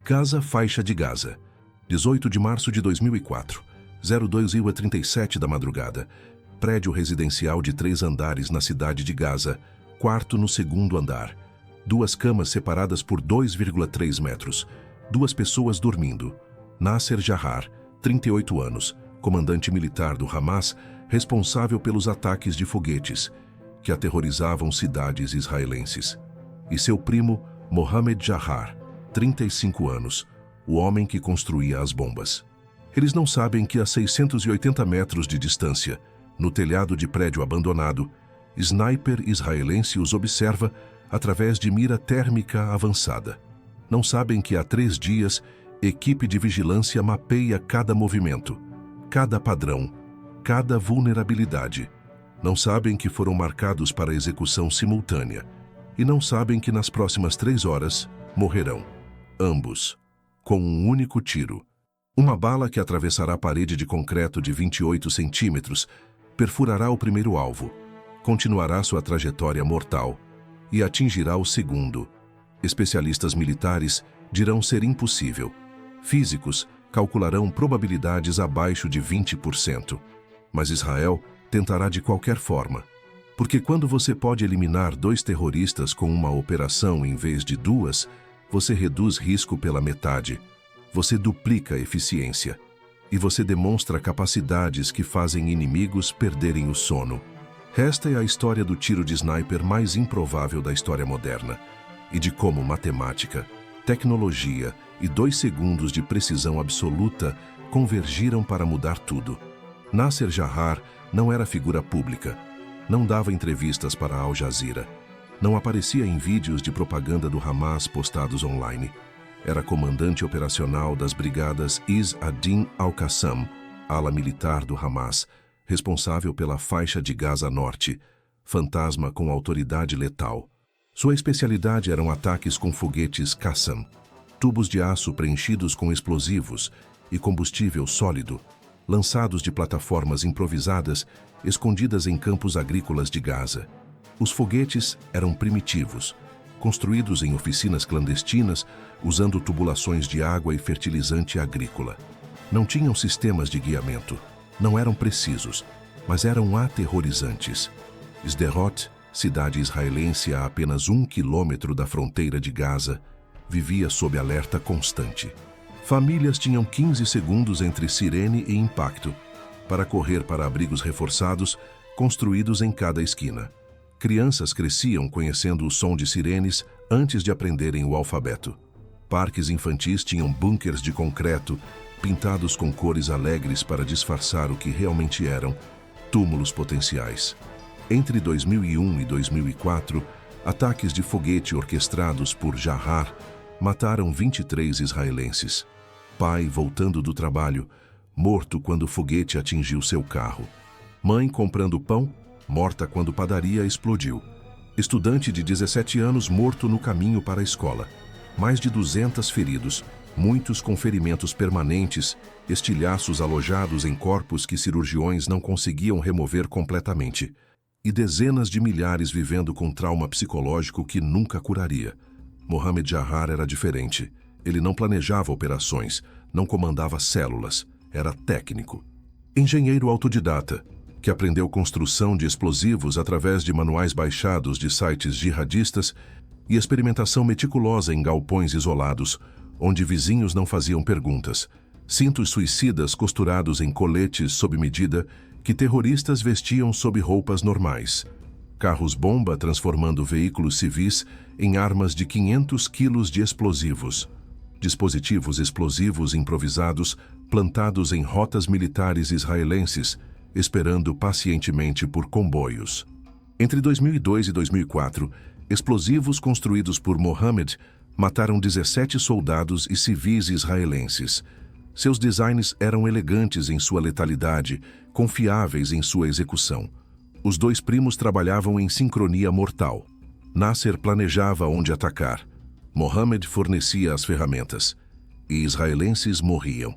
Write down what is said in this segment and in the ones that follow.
Gaza, faixa de Gaza. 18 de março de 2004, 02h37 da madrugada. Prédio residencial de 3 andares na cidade de Gaza, quarto no segundo andar. 2 camas separadas por 2,3 metros. 2 pessoas dormindo. Nasser Jahar, 38 anos, comandante militar do Hamas, responsável pelos ataques de foguetes, que aterrorizavam cidades israelenses. E seu primo, Mohamed Jahar, 35 anos, o homem que construía as bombas. Eles não sabem que a 680 metros de distância, no telhado de prédio abandonado, sniper israelense os observa através de mira térmica avançada. Não sabem que há 3 dias, equipe de vigilância mapeia cada movimento, cada padrão, cada vulnerabilidade. Não sabem que foram marcados para execução simultânea. E não sabem que nas próximas 3 horas morrerão. Ambos, com um único tiro. Uma bala que atravessará a parede de concreto de 28 centímetros, perfurará o primeiro alvo, continuará sua trajetória mortal e atingirá o segundo. Especialistas militares dirão ser impossível. Físicos calcularão probabilidades abaixo de 20%. Mas Israel tentará de qualquer forma. Porque quando você pode eliminar 2 terroristas com uma operação em vez de 2, você reduz risco pela metade, você duplica a eficiência e você demonstra capacidades que fazem inimigos perderem o sono. Esta é a história do tiro de sniper mais improvável da história moderna e de como matemática, tecnologia e 2 segundos de precisão absoluta convergiram para mudar tudo. Nasser Jahar não era figura pública, não dava entrevistas para a Al Jazeera, não aparecia em vídeos de propaganda do Hamas postados online. Era comandante operacional das brigadas Izz ad-Din al-Qassam, ala militar do Hamas, responsável pela faixa de Gaza Norte, fantasma com autoridade letal. Sua especialidade eram ataques com foguetes Qassam, tubos de aço preenchidos com explosivos e combustível sólido, lançados de plataformas improvisadas, escondidas em campos agrícolas de Gaza. Os foguetes eram primitivos, construídos em oficinas clandestinas, usando tubulações de água e fertilizante agrícola. Não tinham sistemas de guiamento, não eram precisos, mas eram aterrorizantes. Sderot, cidade israelense a apenas 1 quilômetro da fronteira de Gaza, vivia sob alerta constante. Famílias tinham 15 segundos entre sirene e impacto, para correr para abrigos reforçados, construídos em cada esquina. Crianças cresciam conhecendo o som de sirenes antes de aprenderem o alfabeto. Parques infantis tinham bunkers de concreto, pintados com cores alegres para disfarçar o que realmente eram, túmulos potenciais. Entre 2001 e 2004, ataques de foguete orquestrados por Jahar mataram 23 israelenses. Pai voltando do trabalho, morto quando o foguete atingiu seu carro. Mãe comprando pão, morta quando padaria explodiu. Estudante de 17 anos morto no caminho para a escola. Mais de 200 feridos, muitos com ferimentos permanentes, estilhaços alojados em corpos que cirurgiões não conseguiam remover completamente. E dezenas de milhares vivendo com trauma psicológico que nunca curaria. Mohamed Jahar era diferente. Ele não planejava operações, não comandava células, era técnico. Engenheiro autodidata, que aprendeu construção de explosivos através de manuais baixados de sites jihadistas e experimentação meticulosa em galpões isolados, onde vizinhos não faziam perguntas, cintos suicidas costurados em coletes sob medida que terroristas vestiam sob roupas normais, carros-bomba transformando veículos civis em armas de 500 quilos de explosivos, dispositivos explosivos improvisados plantados em rotas militares israelenses, esperando pacientemente por comboios. Entre 2002 e 2004, explosivos construídos por Mohamed mataram 17 soldados e civis israelenses. Seus designs eram elegantes em sua letalidade, confiáveis em sua execução. Os 2 primos trabalhavam em sincronia mortal. Nasser planejava onde atacar. Mohamed fornecia as ferramentas. E israelenses morriam.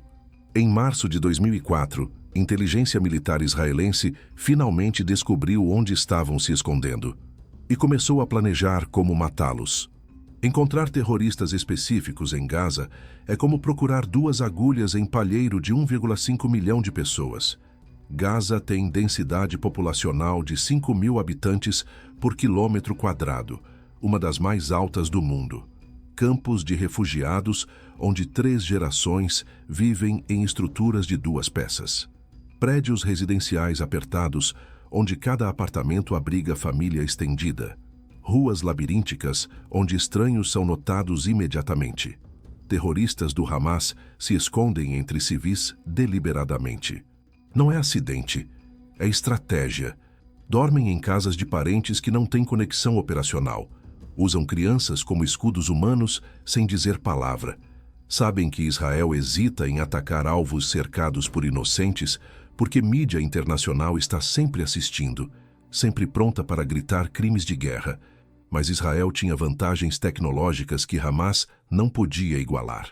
Em março de 2004, inteligência militar israelense finalmente descobriu onde estavam se escondendo e começou a planejar como matá-los. Encontrar terroristas específicos em Gaza é como procurar duas agulhas em palheiro de 1,5 milhão de pessoas. Gaza tem densidade populacional de 5.000 habitantes por quilômetro quadrado, uma das mais altas do mundo. Campos de refugiados, onde 3 gerações vivem em estruturas de 2 peças. Prédios residenciais apertados, onde cada apartamento abriga família estendida. Ruas labirínticas, onde estranhos são notados imediatamente. Terroristas do Hamas se escondem entre civis deliberadamente. Não é acidente, é estratégia. Dormem em casas de parentes que não têm conexão operacional. Usam crianças como escudos humanos sem dizer palavra. Sabem que Israel hesita em atacar alvos cercados por inocentes porque mídia internacional está sempre assistindo, sempre pronta para gritar crimes de guerra. Mas Israel tinha vantagens tecnológicas que Hamas não podia igualar.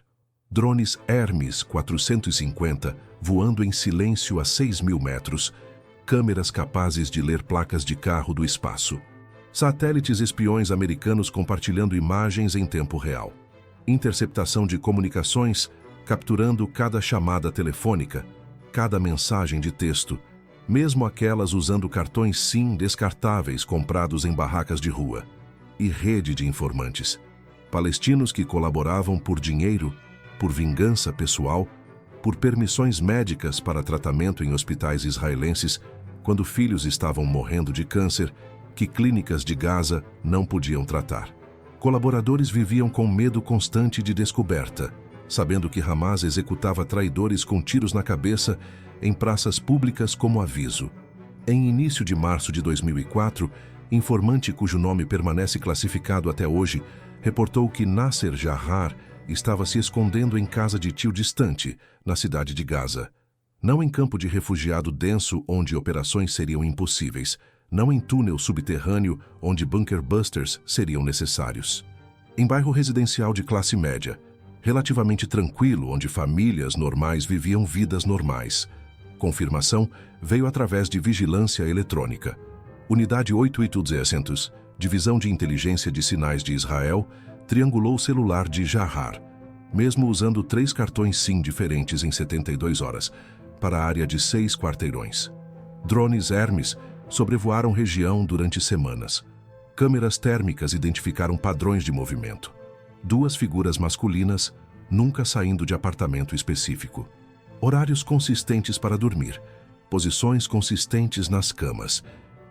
Drones Hermes 450 voando em silêncio a 6.000 metros, câmeras capazes de ler placas de carro do espaço, satélites espiões americanos compartilhando imagens em tempo real, interceptação de comunicações, capturando cada chamada telefônica, cada mensagem de texto, mesmo aquelas usando cartões SIM descartáveis comprados em barracas de rua, e rede de informantes, palestinos que colaboravam por dinheiro, por vingança pessoal, por permissões médicas para tratamento em hospitais israelenses quando filhos estavam morrendo de câncer que clínicas de Gaza não podiam tratar. Colaboradores viviam com medo constante de descoberta, sabendo que Hamas executava traidores com tiros na cabeça em praças públicas como aviso. Em início de março de 2004, informante cujo nome permanece classificado até hoje, reportou que Nasser Jahar estava se escondendo em casa de tio distante, na cidade de Gaza. Não em campo de refugiado denso onde operações seriam impossíveis, não em túnel subterrâneo onde bunker busters seriam necessários. Em bairro residencial de classe média, relativamente tranquilo onde famílias normais viviam vidas normais. Confirmação veio através de vigilância eletrônica. Unidade 88-200, Divisão de Inteligência de Sinais de Israel, triangulou o celular de Jahar, mesmo usando 3 cartões SIM diferentes em 72 horas, para a área de 6 quarteirões. Drones Hermes sobrevoaram região durante semanas. Câmeras térmicas identificaram padrões de movimento. 2 figuras masculinas, nunca saindo de apartamento específico. Horários consistentes para dormir, posições consistentes nas camas.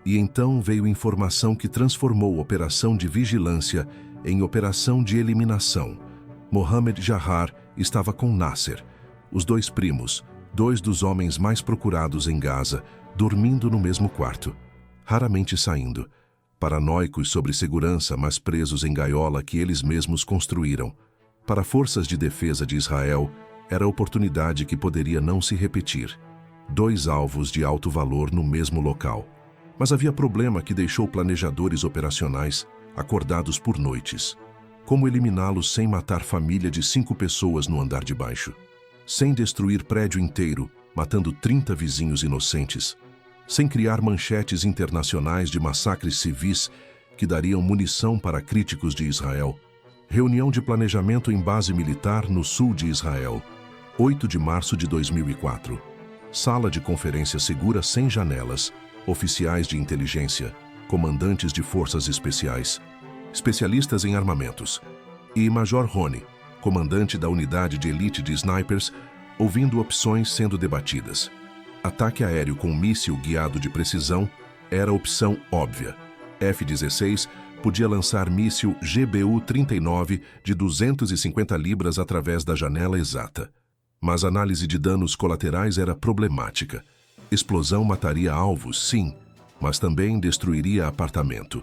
E então veio informação que transformou operação de vigilância em operação de eliminação. Mohamed Jahar estava com Nasser, os 2 primos, 2 dos homens mais procurados em Gaza, dormindo no mesmo quarto, raramente saindo, paranoicos sobre segurança, mas presos em gaiola que eles mesmos construíram. Para forças de defesa de Israel, era oportunidade que poderia não se repetir. 2 alvos de alto valor no mesmo local. Mas havia problema que deixou planejadores operacionais acordados por noites. Como eliminá-los sem matar família de 5 pessoas no andar de baixo? Sem destruir prédio inteiro, matando 30 vizinhos inocentes? Sem criar manchetes internacionais de massacres civis que dariam munição para críticos de Israel? Reunião de planejamento em base militar no sul de Israel, 8 de março de 2004. Sala de conferência segura sem janelas, oficiais de inteligência, comandantes de forças especiais, especialistas em armamentos, e Major Roni, comandante da unidade de elite de snipers, ouvindo opções sendo debatidas. Ataque aéreo com míssil guiado de precisão era opção óbvia. F-16 podia lançar míssil GBU-39 de 250 libras através da janela exata. Mas a análise de danos colaterais era problemática. Explosão mataria alvos, sim, mas também destruiria apartamento.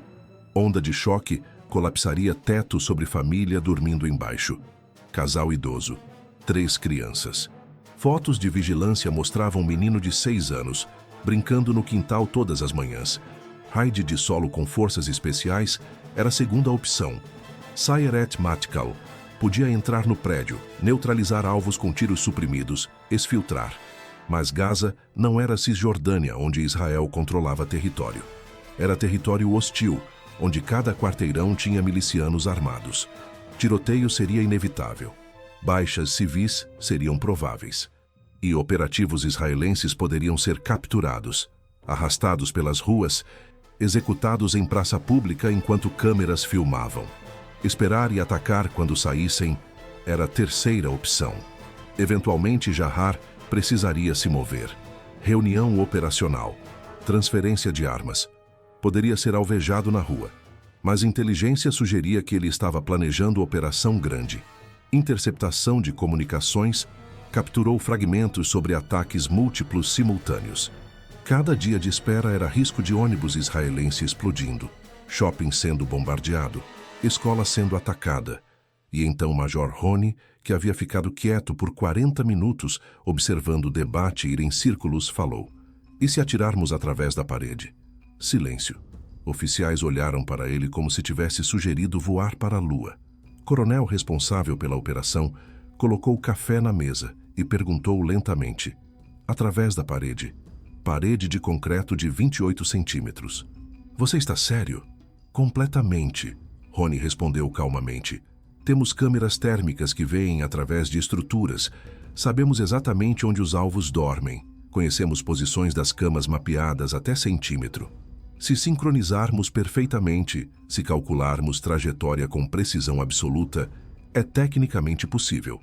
Onda de choque colapsaria teto sobre família dormindo embaixo. Casal idoso. 3 crianças. Fotos de vigilância mostravam um menino de 6 anos, brincando no quintal todas as manhãs. Raid de solo com forças especiais era a segunda opção. Sayeret Matkal podia entrar no prédio, neutralizar alvos com tiros suprimidos, exfiltrar. Mas Gaza não era Cisjordânia, onde Israel controlava território. Era território hostil, onde cada quarteirão tinha milicianos armados. Tiroteio seria inevitável. Baixas civis seriam prováveis. E operativos israelenses poderiam ser capturados, arrastados pelas ruas, executados em praça pública enquanto câmeras filmavam. Esperar e atacar quando saíssem era a terceira opção. Eventualmente, Jahar precisaria se mover. Reunião operacional. Transferência de armas. Poderia ser alvejado na rua. Mas inteligência sugeria que ele estava planejando operação grande. Interceptação de comunicações capturou fragmentos sobre ataques múltiplos simultâneos. Cada dia de espera era risco de ônibus israelense explodindo, shopping sendo bombardeado, escola sendo atacada. E então o Major Roni, que havia ficado quieto por 40 minutos observando o debate ir em círculos, falou: "E se atirarmos através da parede?" Silêncio. Oficiais olharam para ele como se tivesse sugerido voar para a lua. Coronel responsável pela operação colocou café na mesa e perguntou lentamente: "Através da parede? Parede de concreto de 28 centímetros. Você está sério?" "Completamente", Roni respondeu calmamente. "Temos câmeras térmicas que veem através de estruturas. Sabemos exatamente onde os alvos dormem. Conhecemos posições das camas mapeadas até centímetro. Se sincronizarmos perfeitamente, se calcularmos trajetória com precisão absoluta, é tecnicamente possível."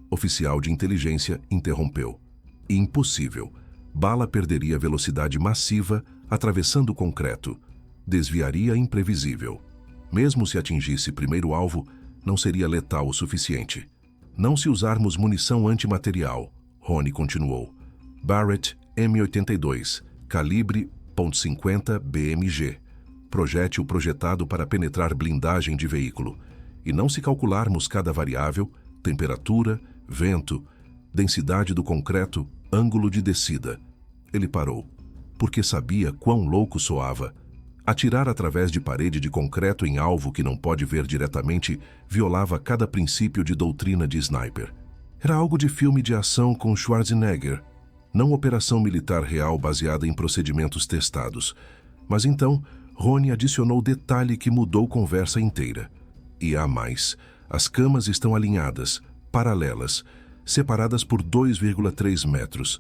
Oficial de inteligência interrompeu. "Impossível. Bala perderia velocidade massiva, atravessando o concreto. Desviaria imprevisível. Mesmo se atingisse primeiro alvo, não seria letal o suficiente. Não se usarmos munição antimaterial", Roni continuou. "Barrett M82, calibre .50 BMG. Projétil projetado para penetrar blindagem de veículo. E não se calcularmos cada variável, temperatura, vento, densidade do concreto, ângulo de descida." Ele parou, porque sabia quão louco soava. Atirar através de parede de concreto em alvo que não pode ver diretamente violava cada princípio de doutrina de sniper. Era algo de filme de ação com Schwarzenegger, não operação militar real baseada em procedimentos testados. Mas então, Roni adicionou detalhe que mudou conversa inteira. E há mais. As camas estão alinhadas, paralelas, separadas por 2,3 metros.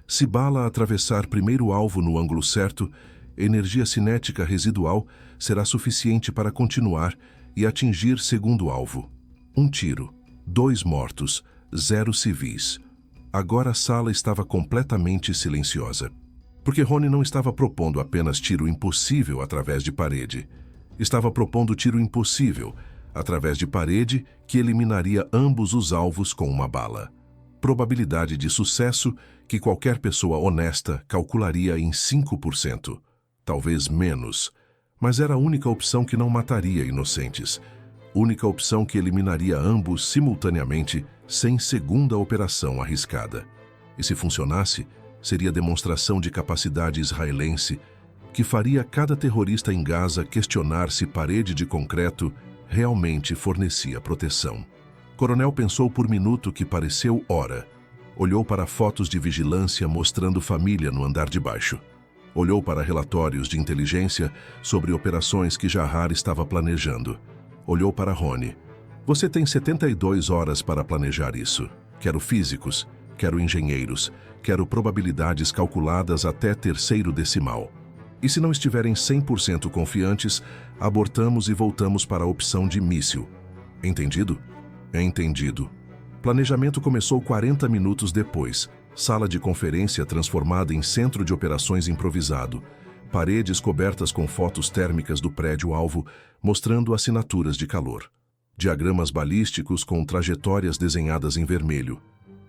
Se bala atravessar primeiro alvo no ângulo certo, energia cinética residual será suficiente para continuar e atingir segundo alvo. 1 tiro, 2 mortos, 0 civis. Agora a sala estava completamente silenciosa. Porque Roni não estava propondo apenas tiro impossível através de parede. Estava propondo tiro impossível através de parede que eliminaria ambos os alvos com uma bala. Probabilidade de sucesso que qualquer pessoa honesta calcularia em 5%. Talvez menos. Mas era a única opção que não mataria inocentes. Única opção que eliminaria ambos simultaneamente, sem segunda operação arriscada. E se funcionasse, seria demonstração de capacidade israelense que faria cada terrorista em Gaza questionar se parede de concreto realmente fornecia proteção. Coronel pensou por minuto que pareceu hora. Olhou para fotos de vigilância mostrando família no andar de baixo. Olhou para relatórios de inteligência sobre operações que Jahar estava planejando. Olhou para Roni. "Você tem 72 horas para planejar isso. Quero físicos, quero engenheiros, quero probabilidades calculadas até terceiro decimal. E se não estiverem 100% confiantes, abortamos e voltamos para a opção de míssil. Entendido?" "Entendido." Planejamento começou 40 minutos depois. Sala de conferência transformada em centro de operações improvisado. Paredes cobertas com fotos térmicas do prédio-alvo, mostrando assinaturas de calor. Diagramas balísticos com trajetórias desenhadas em vermelho.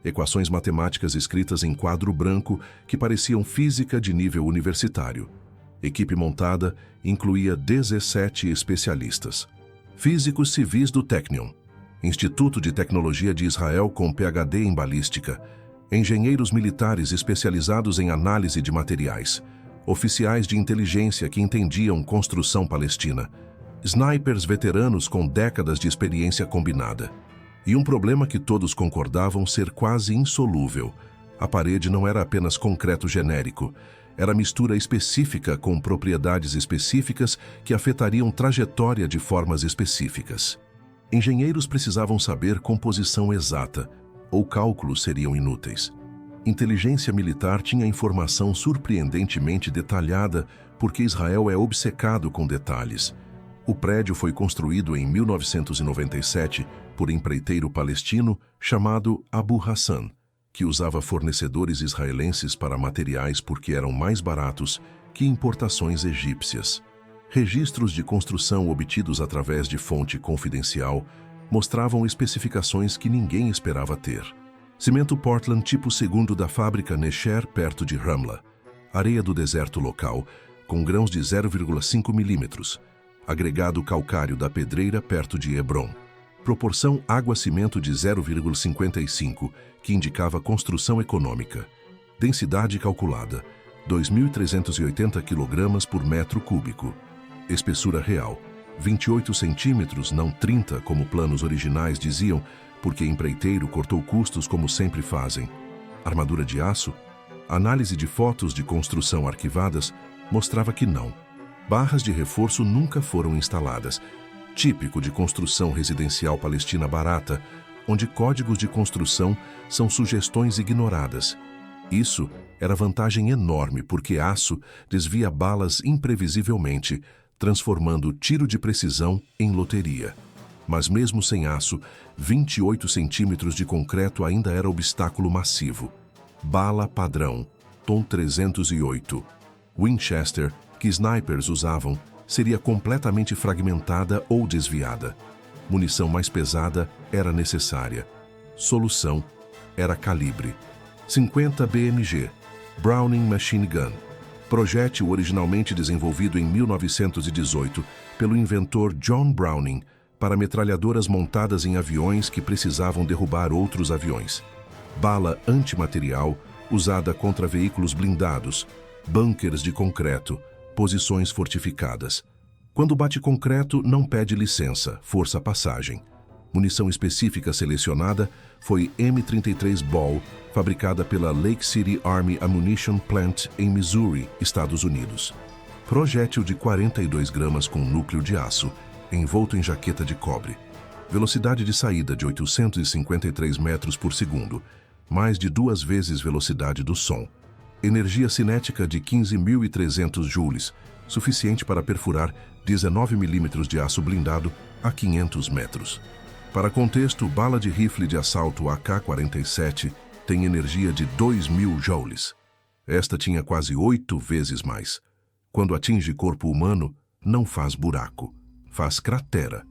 Equações matemáticas escritas em quadro branco que pareciam física de nível universitário. Equipe montada incluía 17 especialistas. Físicos civis do Technion, Instituto de Tecnologia de Israel com PhD em balística, engenheiros militares especializados em análise de materiais, oficiais de inteligência que entendiam construção palestina, snipers veteranos com décadas de experiência combinada. E um problema que todos concordavam ser quase insolúvel. A parede não era apenas concreto genérico, era mistura específica com propriedades específicas que afetariam trajetória de formas específicas. Engenheiros precisavam saber composição exata, ou cálculos seriam inúteis. Inteligência militar tinha informação surpreendentemente detalhada porque Israel é obcecado com detalhes. O prédio foi construído em 1997 por empreiteiro palestino chamado Abu Hassan, que usava fornecedores israelenses para materiais porque eram mais baratos que importações egípcias. Registros de construção obtidos através de fonte confidencial mostravam especificações que ninguém esperava ter. Cimento Portland tipo 2 da fábrica Nesher, perto de Ramla. Areia do deserto local, com grãos de 0,5 milímetros. Agregado calcário da pedreira, perto de Hebron. Proporção água-cimento de 0,55, que indicava construção econômica. Densidade calculada, 2.380 kg por metro cúbico. Espessura real, 28 centímetros, não 30, como planos originais diziam, porque empreiteiro cortou custos como sempre fazem. Armadura de aço? Análise de fotos de construção arquivadas mostrava que não. Barras de reforço nunca foram instaladas, típico de construção residencial palestina barata, onde códigos de construção são sugestões ignoradas. Isso era vantagem enorme porque aço desvia balas imprevisivelmente, transformando tiro de precisão em loteria. Mas mesmo sem aço, 28 centímetros de concreto ainda era obstáculo massivo. Bala padrão, tom 308. Winchester, que snipers usavam, seria completamente fragmentada ou desviada. Munição mais pesada era necessária. Solução era calibre. 50 BMG, Browning Machine Gun. Projétil originalmente desenvolvido em 1918 pelo inventor John Browning para metralhadoras montadas em aviões que precisavam derrubar outros aviões. Bala antimaterial usada contra veículos blindados, bunkers de concreto, posições fortificadas. Quando bate concreto, não pede licença, força passagem. Munição específica selecionada foi M33 Ball, fabricada pela Lake City Army Ammunition Plant em Missouri, Estados Unidos. Projétil de 42 gramas com núcleo de aço, envolto em jaqueta de cobre. Velocidade de saída de 853 metros por segundo, mais de 2 vezes velocidade do som. Energia cinética de 15.300 joules, suficiente para perfurar 19 milímetros de aço blindado a 500 metros. Para contexto, bala de rifle de assalto AK-47 tem energia de 2.000 joules. Esta tinha quase 8 vezes mais. Quando atinge corpo humano, não faz buraco, faz cratera.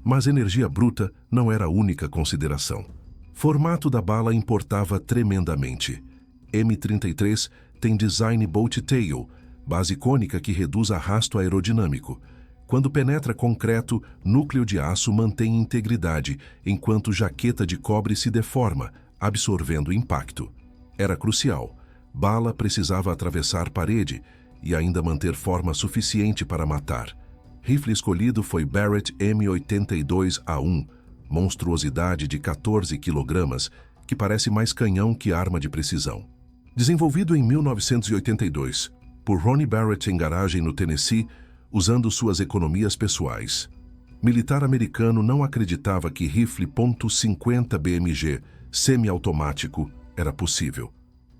Mas energia bruta não era a única consideração. Formato da bala importava tremendamente. M33 tem design bolt tail, base cônica que reduz arrasto aerodinâmico. Quando penetra concreto, núcleo de aço mantém integridade, enquanto jaqueta de cobre se deforma, absorvendo impacto. Era crucial. Bala precisava atravessar parede e ainda manter forma suficiente para matar. Rifle escolhido foi Barrett M82A1, monstruosidade de 14 kg, que parece mais canhão que arma de precisão. Desenvolvido em 1982 por Ronnie Barrett em garagem no Tennessee, usando suas economias pessoais. Militar americano não acreditava que rifle .50 BMG semiautomático era possível.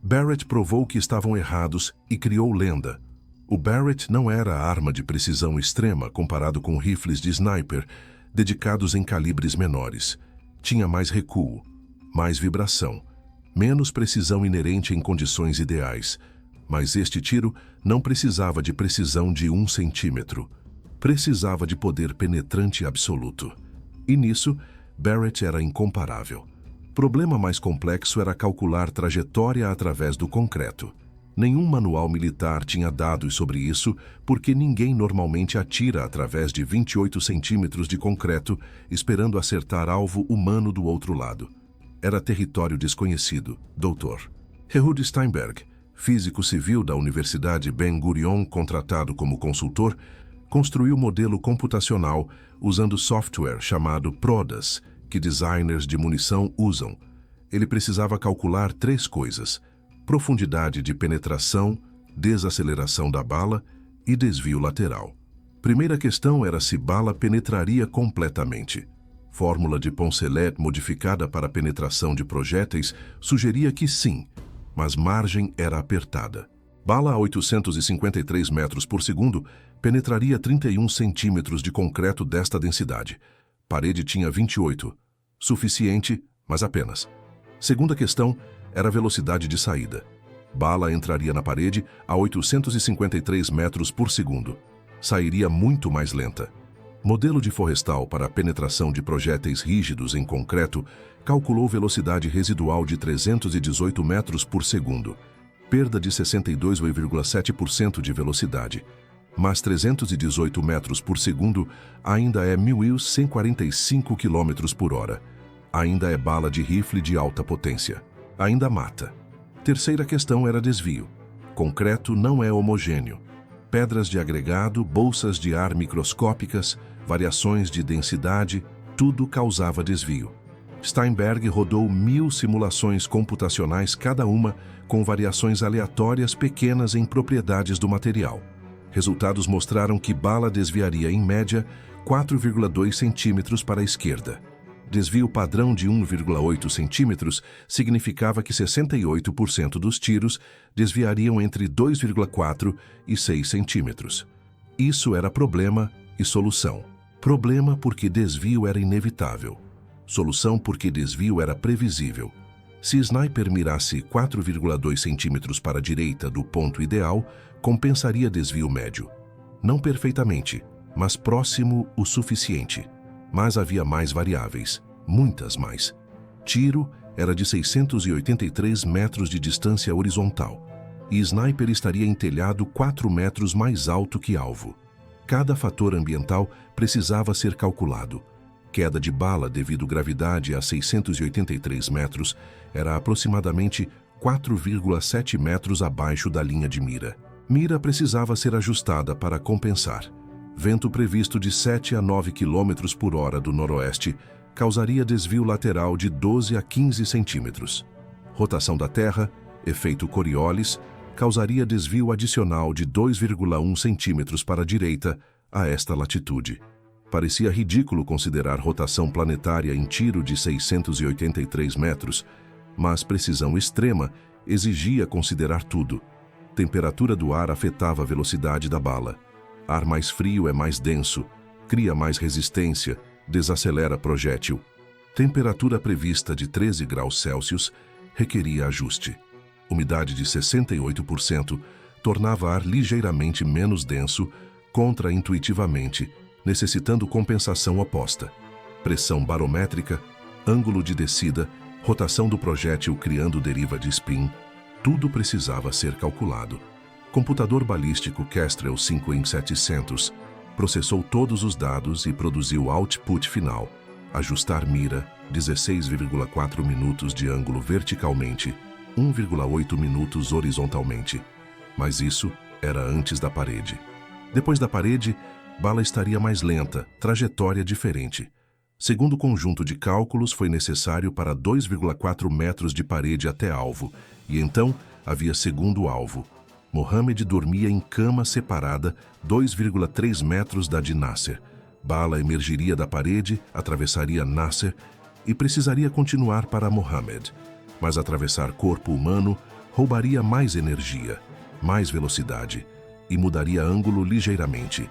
Barrett provou que estavam errados e criou lenda. O Barrett não era arma de precisão extrema comparado com rifles de sniper dedicados em calibres menores. Tinha mais recuo, mais vibração, menos precisão inerente em condições ideais. Mas este tiro não precisava de precisão de 1 centímetro. Precisava de poder penetrante absoluto. E nisso, Barrett era incomparável. Problema mais complexo era calcular trajetória através do concreto. Nenhum manual militar tinha dados sobre isso, porque ninguém normalmente atira através de 28 centímetros de concreto, esperando acertar alvo humano do outro lado. Era território desconhecido, Dr. Ehud Steinberg, físico civil da Universidade Ben-Gurion, contratado como consultor, construiu modelo computacional usando software chamado PRODAS, que designers de munição usam. Ele precisava calcular 3 coisas: profundidade de penetração, desaceleração da bala e desvio lateral. Primeira questão era se bala penetraria completamente. Fórmula de Poncelet modificada para penetração de projéteis sugeria que sim, mas margem era apertada. Bala a 853 metros por segundo penetraria 31 centímetros de concreto desta densidade. Parede tinha 28. Suficiente, mas apenas. Segunda questão era a velocidade de saída. Bala entraria na parede a 853 metros por segundo. Sairia muito mais lenta. Modelo de Forrestal para a penetração de projéteis rígidos em concreto calculou velocidade residual de 318 metros por segundo, perda de 62,7% de velocidade, mas 318 metros por segundo ainda é 1.145 km por hora. Ainda é bala de rifle de alta potência. Ainda mata. Terceira questão era desvio. Concreto não é homogêneo. Pedras de agregado, bolsas de ar microscópicas, variações de densidade, tudo causava desvio. Steinberg rodou 1000 simulações computacionais cada uma, com variações aleatórias pequenas em propriedades do material. Resultados mostraram que bala desviaria, em média, 4,2 centímetros para a esquerda. Desvio padrão de 1,8 centímetros significava que 68% dos tiros desviariam entre 2,4 e 6 centímetros. Isso era problema e solução. Problema porque desvio era inevitável. Solução porque desvio era previsível. Se sniper mirasse 4,2 centímetros para a direita do ponto ideal, compensaria desvio médio. Não perfeitamente, mas próximo o suficiente. Mas havia mais variáveis, muitas mais. Tiro era de 683 metros de distância horizontal, e sniper estaria em telhado 4 metros mais alto que alvo. Cada fator ambiental precisava ser calculado. Queda de bala devido à gravidade a 683 metros era aproximadamente 4,7 metros abaixo da linha de mira. Mira precisava ser ajustada para compensar. Vento previsto de 7 a 9 km por hora do noroeste causaria desvio lateral de 12 a 15 centímetros. Rotação da Terra, efeito Coriolis, causaria desvio adicional de 2,1 centímetros para a direita a esta latitude. Parecia ridículo considerar rotação planetária em tiro de 683 metros, mas precisão extrema exigia considerar tudo. Temperatura do ar afetava a velocidade da bala. Ar mais frio é mais denso, cria mais resistência, desacelera projétil. Temperatura prevista de 13 graus Celsius requeria ajuste. Umidade de 68% tornava ar ligeiramente menos denso, contraintuitivamente, necessitando compensação oposta. Pressão barométrica, ângulo de descida, rotação do projétil criando deriva de spin, tudo precisava ser calculado. Computador balístico Kestrel 5 em 700 processou todos os dados e produziu o output final. Ajustar mira, 16,4 minutos de ângulo verticalmente, 1,8 minutos horizontalmente. Mas isso era antes da parede. Depois da parede, bala estaria mais lenta, trajetória diferente. Segundo o conjunto de cálculos, foi necessário para 2,4 metros de parede até alvo, e então havia segundo alvo. Mohammed dormia em cama separada 2,3 metros da de Nasser. Bala emergiria da parede, atravessaria Nasser e precisaria continuar para Mohammed. Mas atravessar corpo humano roubaria mais energia, mais velocidade e mudaria ângulo ligeiramente.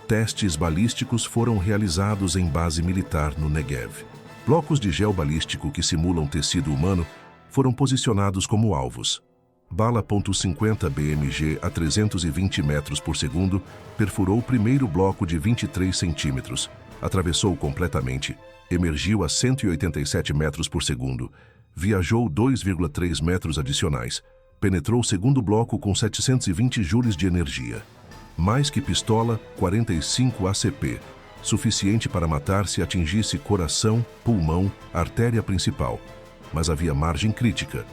Testes balísticos foram realizados em base militar no Negev. Blocos de gel balístico que simulam tecido humano foram posicionados como alvos. Bala .50 BMG a 320 metros por segundo perfurou o primeiro bloco de 23 centímetros, atravessou completamente, emergiu a 187 metros por segundo, viajou 2,3 metros adicionais, penetrou o segundo bloco com 720 joules de energia. Mais que pistola, 45 ACP, suficiente para matar se atingisse coração, pulmão, artéria principal. Mas havia margem crítica.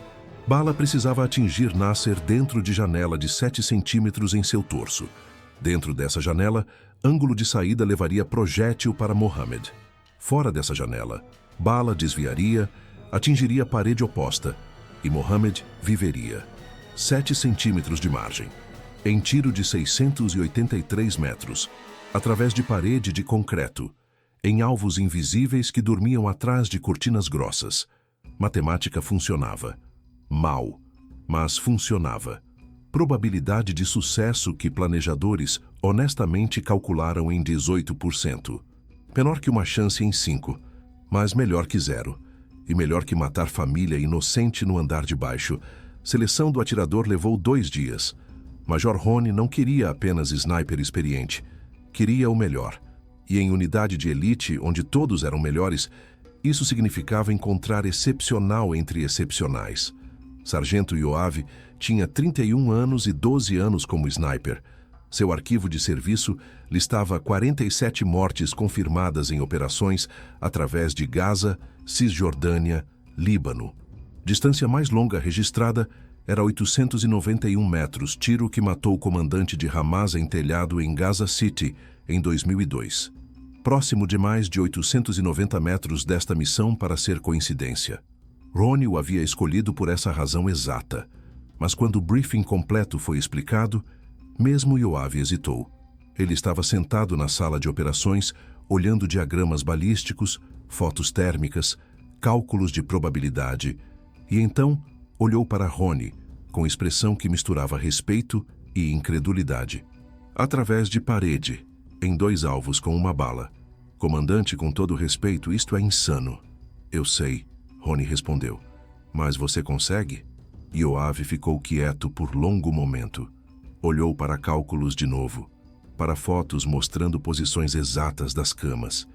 Bala precisava atingir Nasser dentro de janela de 7 centímetros em seu torso. Dentro dessa janela, ângulo de saída levaria projétil para Mohammed. Fora dessa janela, bala desviaria, atingiria a parede oposta e Mohammed viveria. 7 centímetros de margem. Em tiro de 683 metros, através de parede de concreto, em alvos invisíveis que dormiam atrás de cortinas grossas. Matemática funcionava. Mal, mas funcionava. Probabilidade de sucesso que planejadores honestamente calcularam em 18%. Menor que uma chance em 5, mas melhor que 0. E melhor que matar família inocente no andar de baixo. Seleção do atirador levou 2 dias. Major Rony não queria apenas sniper experiente. Queria o melhor. E em unidade de elite, onde todos eram melhores, isso significava encontrar excepcional entre excepcionais. Sargento Yoav tinha 31 anos e 12 anos como sniper. Seu arquivo de serviço listava 47 mortes confirmadas em operações através de Gaza, Cisjordânia, Líbano. Distância mais longa registrada era 891 metros, tiro que matou o comandante de Hamas em telhado em Gaza City em 2002. Próximo de mais de 890 metros desta missão para ser coincidência. Rony o havia escolhido por essa razão exata. Mas quando o briefing completo foi explicado, mesmo Yoav hesitou. Ele estava sentado na sala de operações, olhando diagramas balísticos, fotos térmicas, cálculos de probabilidade, e então olhou para Rony, com expressão que misturava respeito e incredulidade. Através de parede, em 2 alvos com uma bala. Comandante, com todo respeito, isto é insano. Eu sei, Rony respondeu. Mas você consegue? Yoav ficou quieto por longo momento. Olhou para cálculos de novo, para fotos mostrando posições exatas das camas,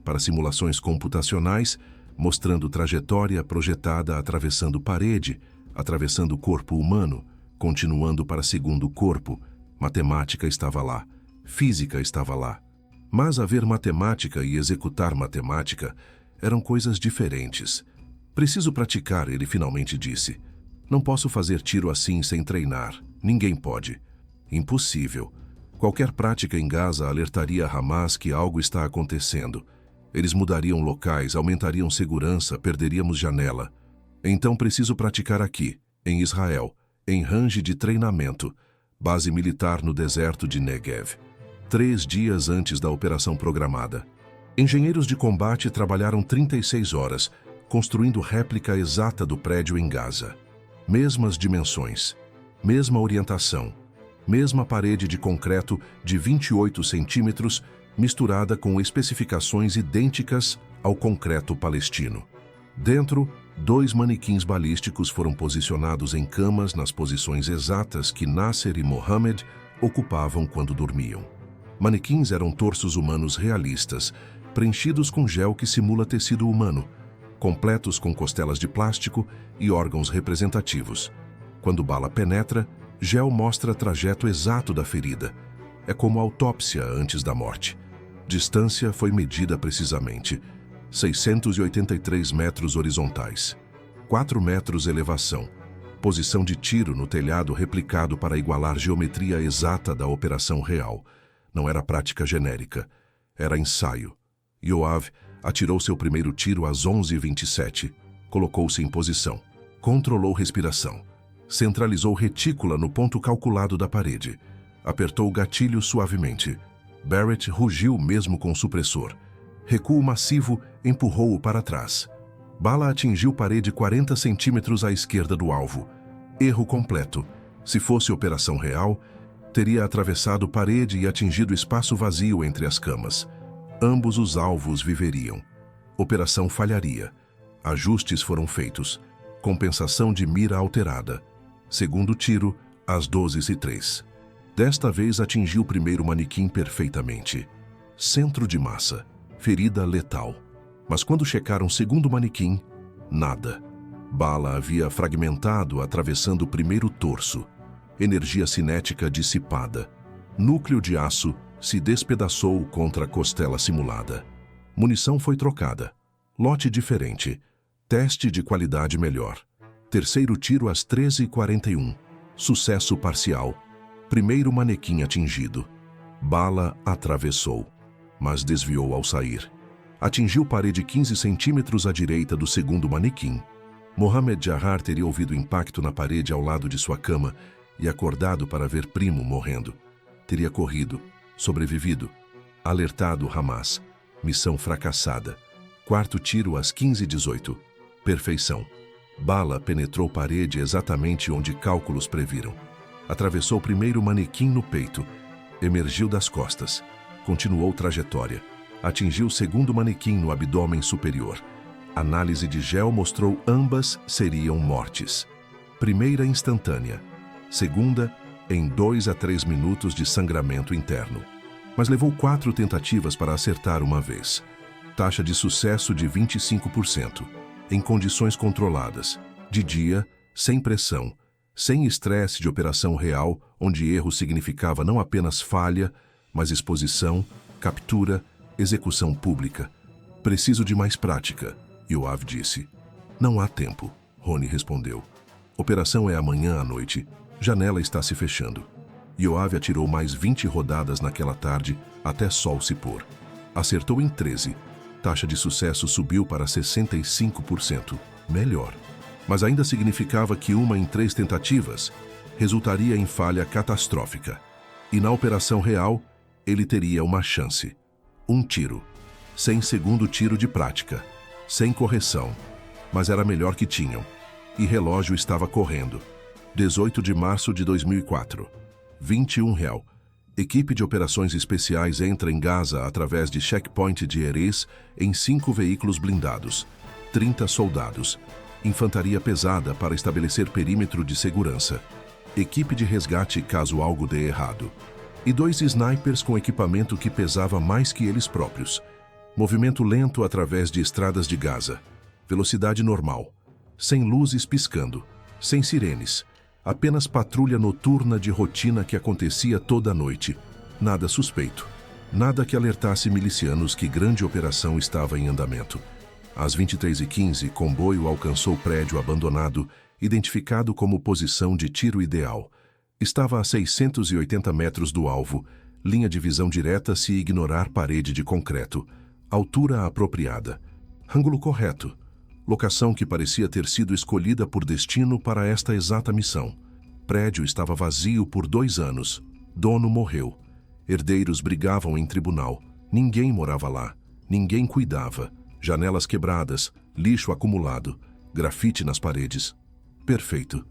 para simulações computacionais mostrando trajetória projetada atravessando parede, atravessando o corpo humano, continuando para segundo corpo. Matemática estava lá. Física estava lá. Mas haver matemática e executar matemática eram coisas diferentes. Preciso praticar, ele finalmente disse. Não posso fazer tiro assim sem treinar. Ninguém pode. Impossível. Qualquer prática em Gaza alertaria Hamas que algo está acontecendo. Eles mudariam locais, aumentariam segurança, perderíamos janela. Então preciso praticar aqui, em Israel, em range de treinamento, base militar no deserto de Negev. 3 dias antes da operação programada. Engenheiros de combate trabalharam 36 horas, construindo réplica exata do prédio em Gaza. Mesmas dimensões, mesma orientação, mesma parede de concreto de 28 centímetros, misturada com especificações idênticas ao concreto palestino. Dentro, 2 manequins balísticos foram posicionados em camas nas posições exatas que Nasser e Mohammed ocupavam quando dormiam. Manequins eram torsos humanos realistas, preenchidos com gel que simula tecido humano, completos com costelas de plástico e órgãos representativos. Quando bala penetra, gel mostra trajeto exato da ferida. É como autópsia antes da morte. Distância foi medida precisamente. 683 metros horizontais. 4 metros elevação. Posição de tiro no telhado replicado para igualar geometria exata da operação real. Não era prática genérica. Era ensaio. Yoav atirou seu primeiro tiro às 11h27. Colocou-se em posição. Controlou respiração. Centralizou retícula no ponto calculado da parede. Apertou o gatilho suavemente. Barrett rugiu mesmo com o supressor. Recuo massivo empurrou-o para trás. Bala atingiu parede 40 centímetros à esquerda do alvo. Erro completo. Se fosse operação real, teria atravessado parede e atingido espaço vazio entre as camas. Ambos os alvos viveriam. Operação falharia. Ajustes foram feitos. Compensação de mira alterada. Segundo tiro, às 12h03. Desta vez atingiu o primeiro manequim perfeitamente. Centro de massa. Ferida letal. Mas quando checaram o segundo manequim, nada. Bala havia fragmentado atravessando o primeiro torso. Energia cinética dissipada. Núcleo de aço se despedaçou contra a costela simulada. Munição foi trocada. Lote diferente. Teste de qualidade melhor. Terceiro tiro às 13h41. Sucesso parcial. Primeiro manequim atingido. Bala atravessou, mas desviou ao sair. Atingiu parede 15 centímetros à direita do segundo manequim. Mohammed Jahar teria ouvido o impacto na parede ao lado de sua cama e acordado para ver primo morrendo. Teria corrido, sobrevivido, alertado Hamas. Missão fracassada. Quarto tiro às 15h18. Perfeição. Bala penetrou parede exatamente onde cálculos previram. Atravessou o primeiro manequim no peito. Emergiu das costas. Continuou trajetória. Atingiu o segundo manequim no abdômen superior. Análise de gel mostrou ambas seriam mortes. Primeira instantânea. Segunda, em 2 a 3 minutos de sangramento interno. Mas levou 4 tentativas para acertar uma vez. Taxa de sucesso de 25%. Em condições controladas. De dia, sem pressão. Sem estresse de operação real, onde erro significava não apenas falha, mas exposição, captura, execução pública. Preciso de mais prática, Yoav disse. Não há tempo, Rony respondeu. Operação é amanhã à noite. Janela está se fechando. Yoav atirou mais 20 rodadas naquela tarde, até sol se pôr. Acertou em 13. Taxa de sucesso subiu para 65%. Melhor. Mas ainda significava que uma em 3 tentativas resultaria em falha catastrófica. E na operação real, ele teria uma chance. Um tiro. Sem segundo tiro de prática. Sem correção. Mas era melhor que tinham. E relógio estava correndo. 18 de março de 2004. 21 real. Equipe de operações especiais entra em Gaza através de checkpoint de Erez em 5 veículos blindados. 30 soldados. Infantaria pesada para estabelecer perímetro de segurança. Equipe de resgate caso algo dê errado. E 2 snipers com equipamento que pesava mais que eles próprios. Movimento lento através de estradas de Gaza. Velocidade normal. Sem luzes piscando. Sem sirenes. Apenas patrulha noturna de rotina que acontecia toda a noite. Nada suspeito. Nada que alertasse milicianos que grande operação estava em andamento. Às 23h15, comboio alcançou o prédio abandonado, identificado como posição de tiro ideal. Estava a 680 metros do alvo, linha de visão direta se ignorar parede de concreto. Altura apropriada. Ângulo correto. Locação que parecia ter sido escolhida por destino para esta exata missão. Prédio estava vazio por 2 anos. Dono morreu. Herdeiros brigavam em tribunal. Ninguém morava lá. Ninguém cuidava. Janelas quebradas, lixo acumulado, grafite nas paredes. Perfeito.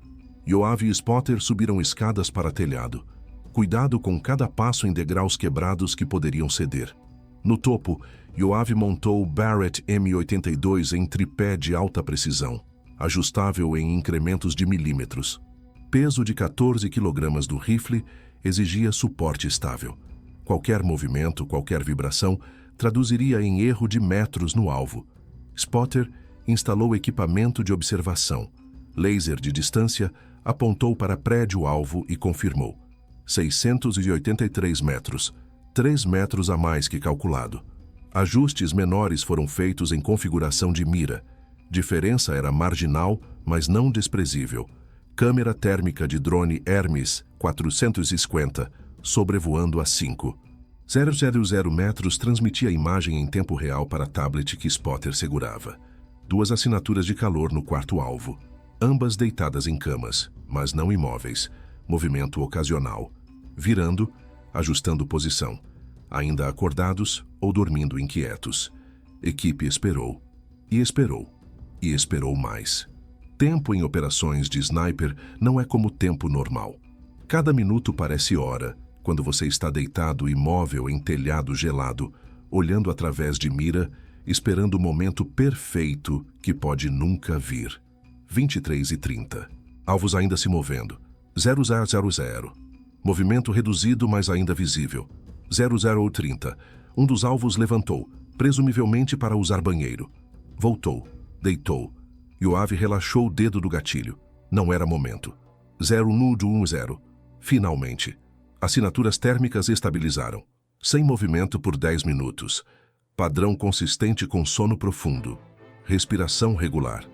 Yoav e Spotter subiram escadas para telhado. Cuidado com cada passo em degraus quebrados que poderiam ceder. No topo, Yoav montou o Barrett M82 em tripé de alta precisão, ajustável em incrementos de milímetros. Peso de 14 kg do rifle exigia suporte estável. Qualquer movimento, qualquer vibração, traduziria em erro de metros no alvo. Spotter instalou equipamento de observação. Laser de distância apontou para prédio-alvo e confirmou. 683 metros, 3 metros a mais que calculado. Ajustes menores foram feitos em configuração de mira. Diferença era marginal, mas não desprezível. Câmera térmica de drone Hermes 450, sobrevoando a 5. 000 metros transmitia a imagem em tempo real para a tablet que Spotter segurava. 2 assinaturas de calor no quarto-alvo. Ambas deitadas em camas, mas não imóveis. Movimento ocasional. Virando, ajustando posição. Ainda acordados ou dormindo inquietos. Equipe esperou. E esperou. E esperou mais. Tempo em operações de sniper não é como tempo normal. Cada minuto parece hora, quando você está deitado imóvel em telhado gelado, olhando através de mira, esperando o momento perfeito que pode nunca vir. 23h30. Alvos ainda se movendo. 0000. Movimento reduzido, mas ainda visível. 0030. Um dos alvos levantou, presumivelmente para usar banheiro. Voltou. Deitou. Yoav relaxou o dedo do gatilho. Não era momento. 0 Finalmente. Assinaturas térmicas estabilizaram. Sem movimento por 10 minutos. Padrão consistente com sono profundo. Respiração regular.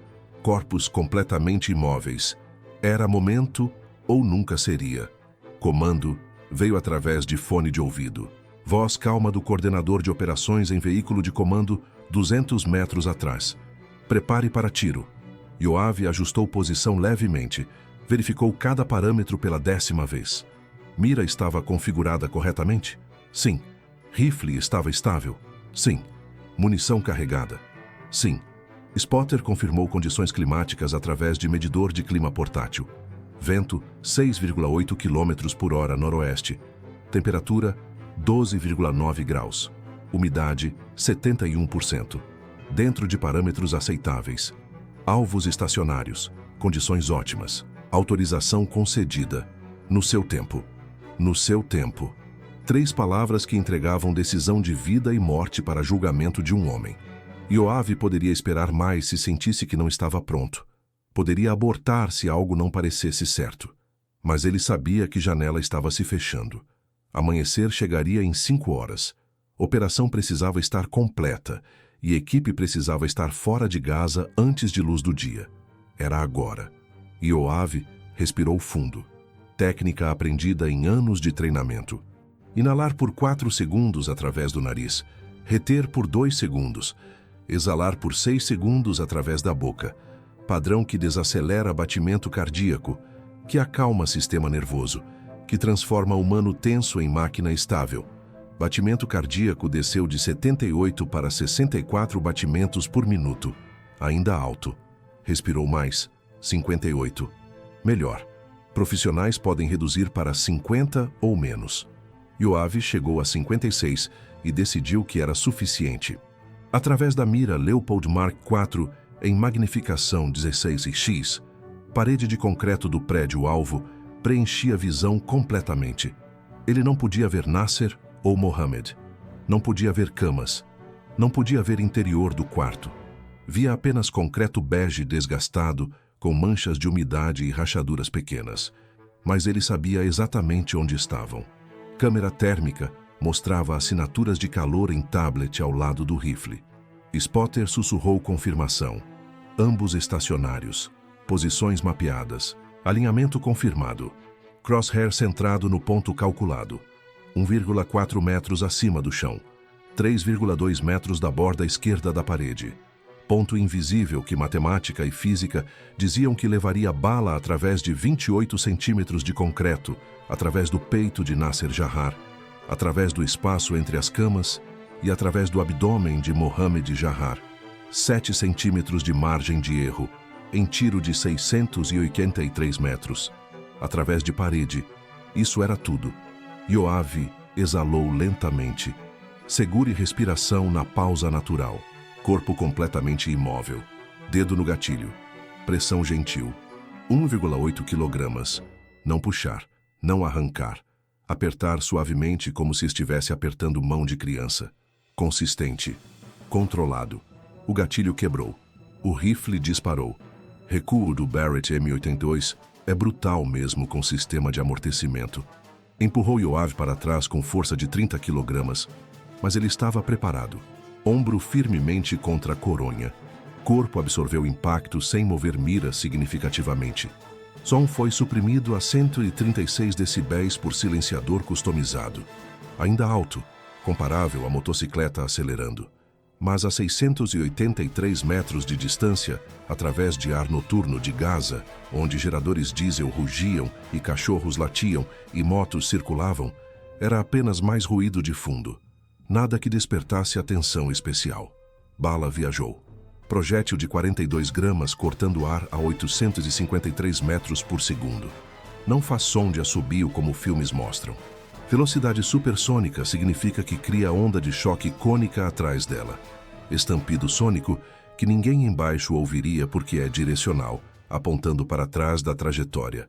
Corpos completamente imóveis. Era momento ou nunca seria. Comando veio através de fone de ouvido. Voz calma do coordenador de operações em veículo de comando 200 metros atrás. Prepare para tiro. Yoav ajustou posição levemente. Verificou cada parâmetro pela 10ª vez. Mira estava configurada corretamente? Sim. Rifle estava estável? Sim. Munição carregada. Sim. Spotter confirmou condições climáticas através de medidor de clima portátil. Vento, 6,8 km por hora noroeste. Temperatura, 12,9 graus. Umidade, 71%. Dentro de parâmetros aceitáveis. Alvos estacionários. Condições ótimas. Autorização concedida. No seu tempo. No seu tempo. 3 palavras que entregavam decisão de vida e morte para julgamento de um homem. Yoav poderia esperar mais se sentisse que não estava pronto. Poderia abortar se algo não parecesse certo. Mas ele sabia que janela estava se fechando. Amanhecer chegaria em 5 horas. Operação precisava estar completa e equipe precisava estar fora de Gaza antes de luz do dia. Era agora. Yoav respirou fundo. Técnica aprendida em anos de treinamento. Inalar por 4 segundos através do nariz. Reter por 2 segundos. Exalar por 6 segundos através da boca. Padrão que desacelera batimento cardíaco, que acalma sistema nervoso, que transforma humano tenso em máquina estável. Batimento cardíaco desceu de 78 para 64 batimentos por minuto. Ainda alto. Respirou mais. 58. Melhor. Profissionais podem reduzir para 50 ou menos. Yoav chegou a 56 e decidiu que era suficiente. Através da mira Leopold Mark IV em magnificação 16x, parede de concreto do prédio-alvo preenchia a visão completamente. Ele não podia ver Nasser ou Mohammed. Não podia ver camas. Não podia ver interior do quarto. Via apenas concreto bege desgastado, com manchas de umidade e rachaduras pequenas. Mas ele sabia exatamente onde estavam. Câmera térmica mostrava assinaturas de calor em tablet ao lado do rifle. Spotter sussurrou confirmação. Ambos estacionários. Posições mapeadas. Alinhamento confirmado. Crosshair centrado no ponto calculado. 1,4 metros acima do chão. 3,2 metros da borda esquerda da parede. Ponto invisível que matemática e física diziam que levaria bala através de 28 centímetros de concreto, através do peito de Nasser Jahar, através do espaço entre as camas e através do abdômen de Mohammed Jahar. 7 centímetros de margem de erro, em tiro de 683 metros. Através de parede. Isso era tudo. Yoav exalou lentamente. Segure respiração na pausa natural. Corpo completamente imóvel. Dedo no gatilho. Pressão gentil. 1,8 kg. Não puxar. Não arrancar. Apertar suavemente como se estivesse apertando mão de criança. Consistente. Controlado. O gatilho quebrou. O rifle disparou. Recuo do Barrett M82 é brutal mesmo com sistema de amortecimento. Empurrou Yoav para trás com força de 30 kg, mas ele estava preparado. Ombro firmemente contra a coronha. Corpo absorveu impacto sem mover mira significativamente. Som foi suprimido a 136 decibéis por silenciador customizado. Ainda alto, comparável à motocicleta acelerando. Mas a 683 metros de distância, através de ar noturno de Gaza, onde geradores diesel rugiam e cachorros latiam e motos circulavam, era apenas mais ruído de fundo. Nada que despertasse atenção especial. Bala viajou. Projétil de 42 gramas cortando ar a 853 metros por segundo. Não faz som de assobio como filmes mostram. Velocidade supersônica significa que cria onda de choque cônica atrás dela. Estampido sônico que ninguém embaixo ouviria porque é direcional, apontando para trás da trajetória.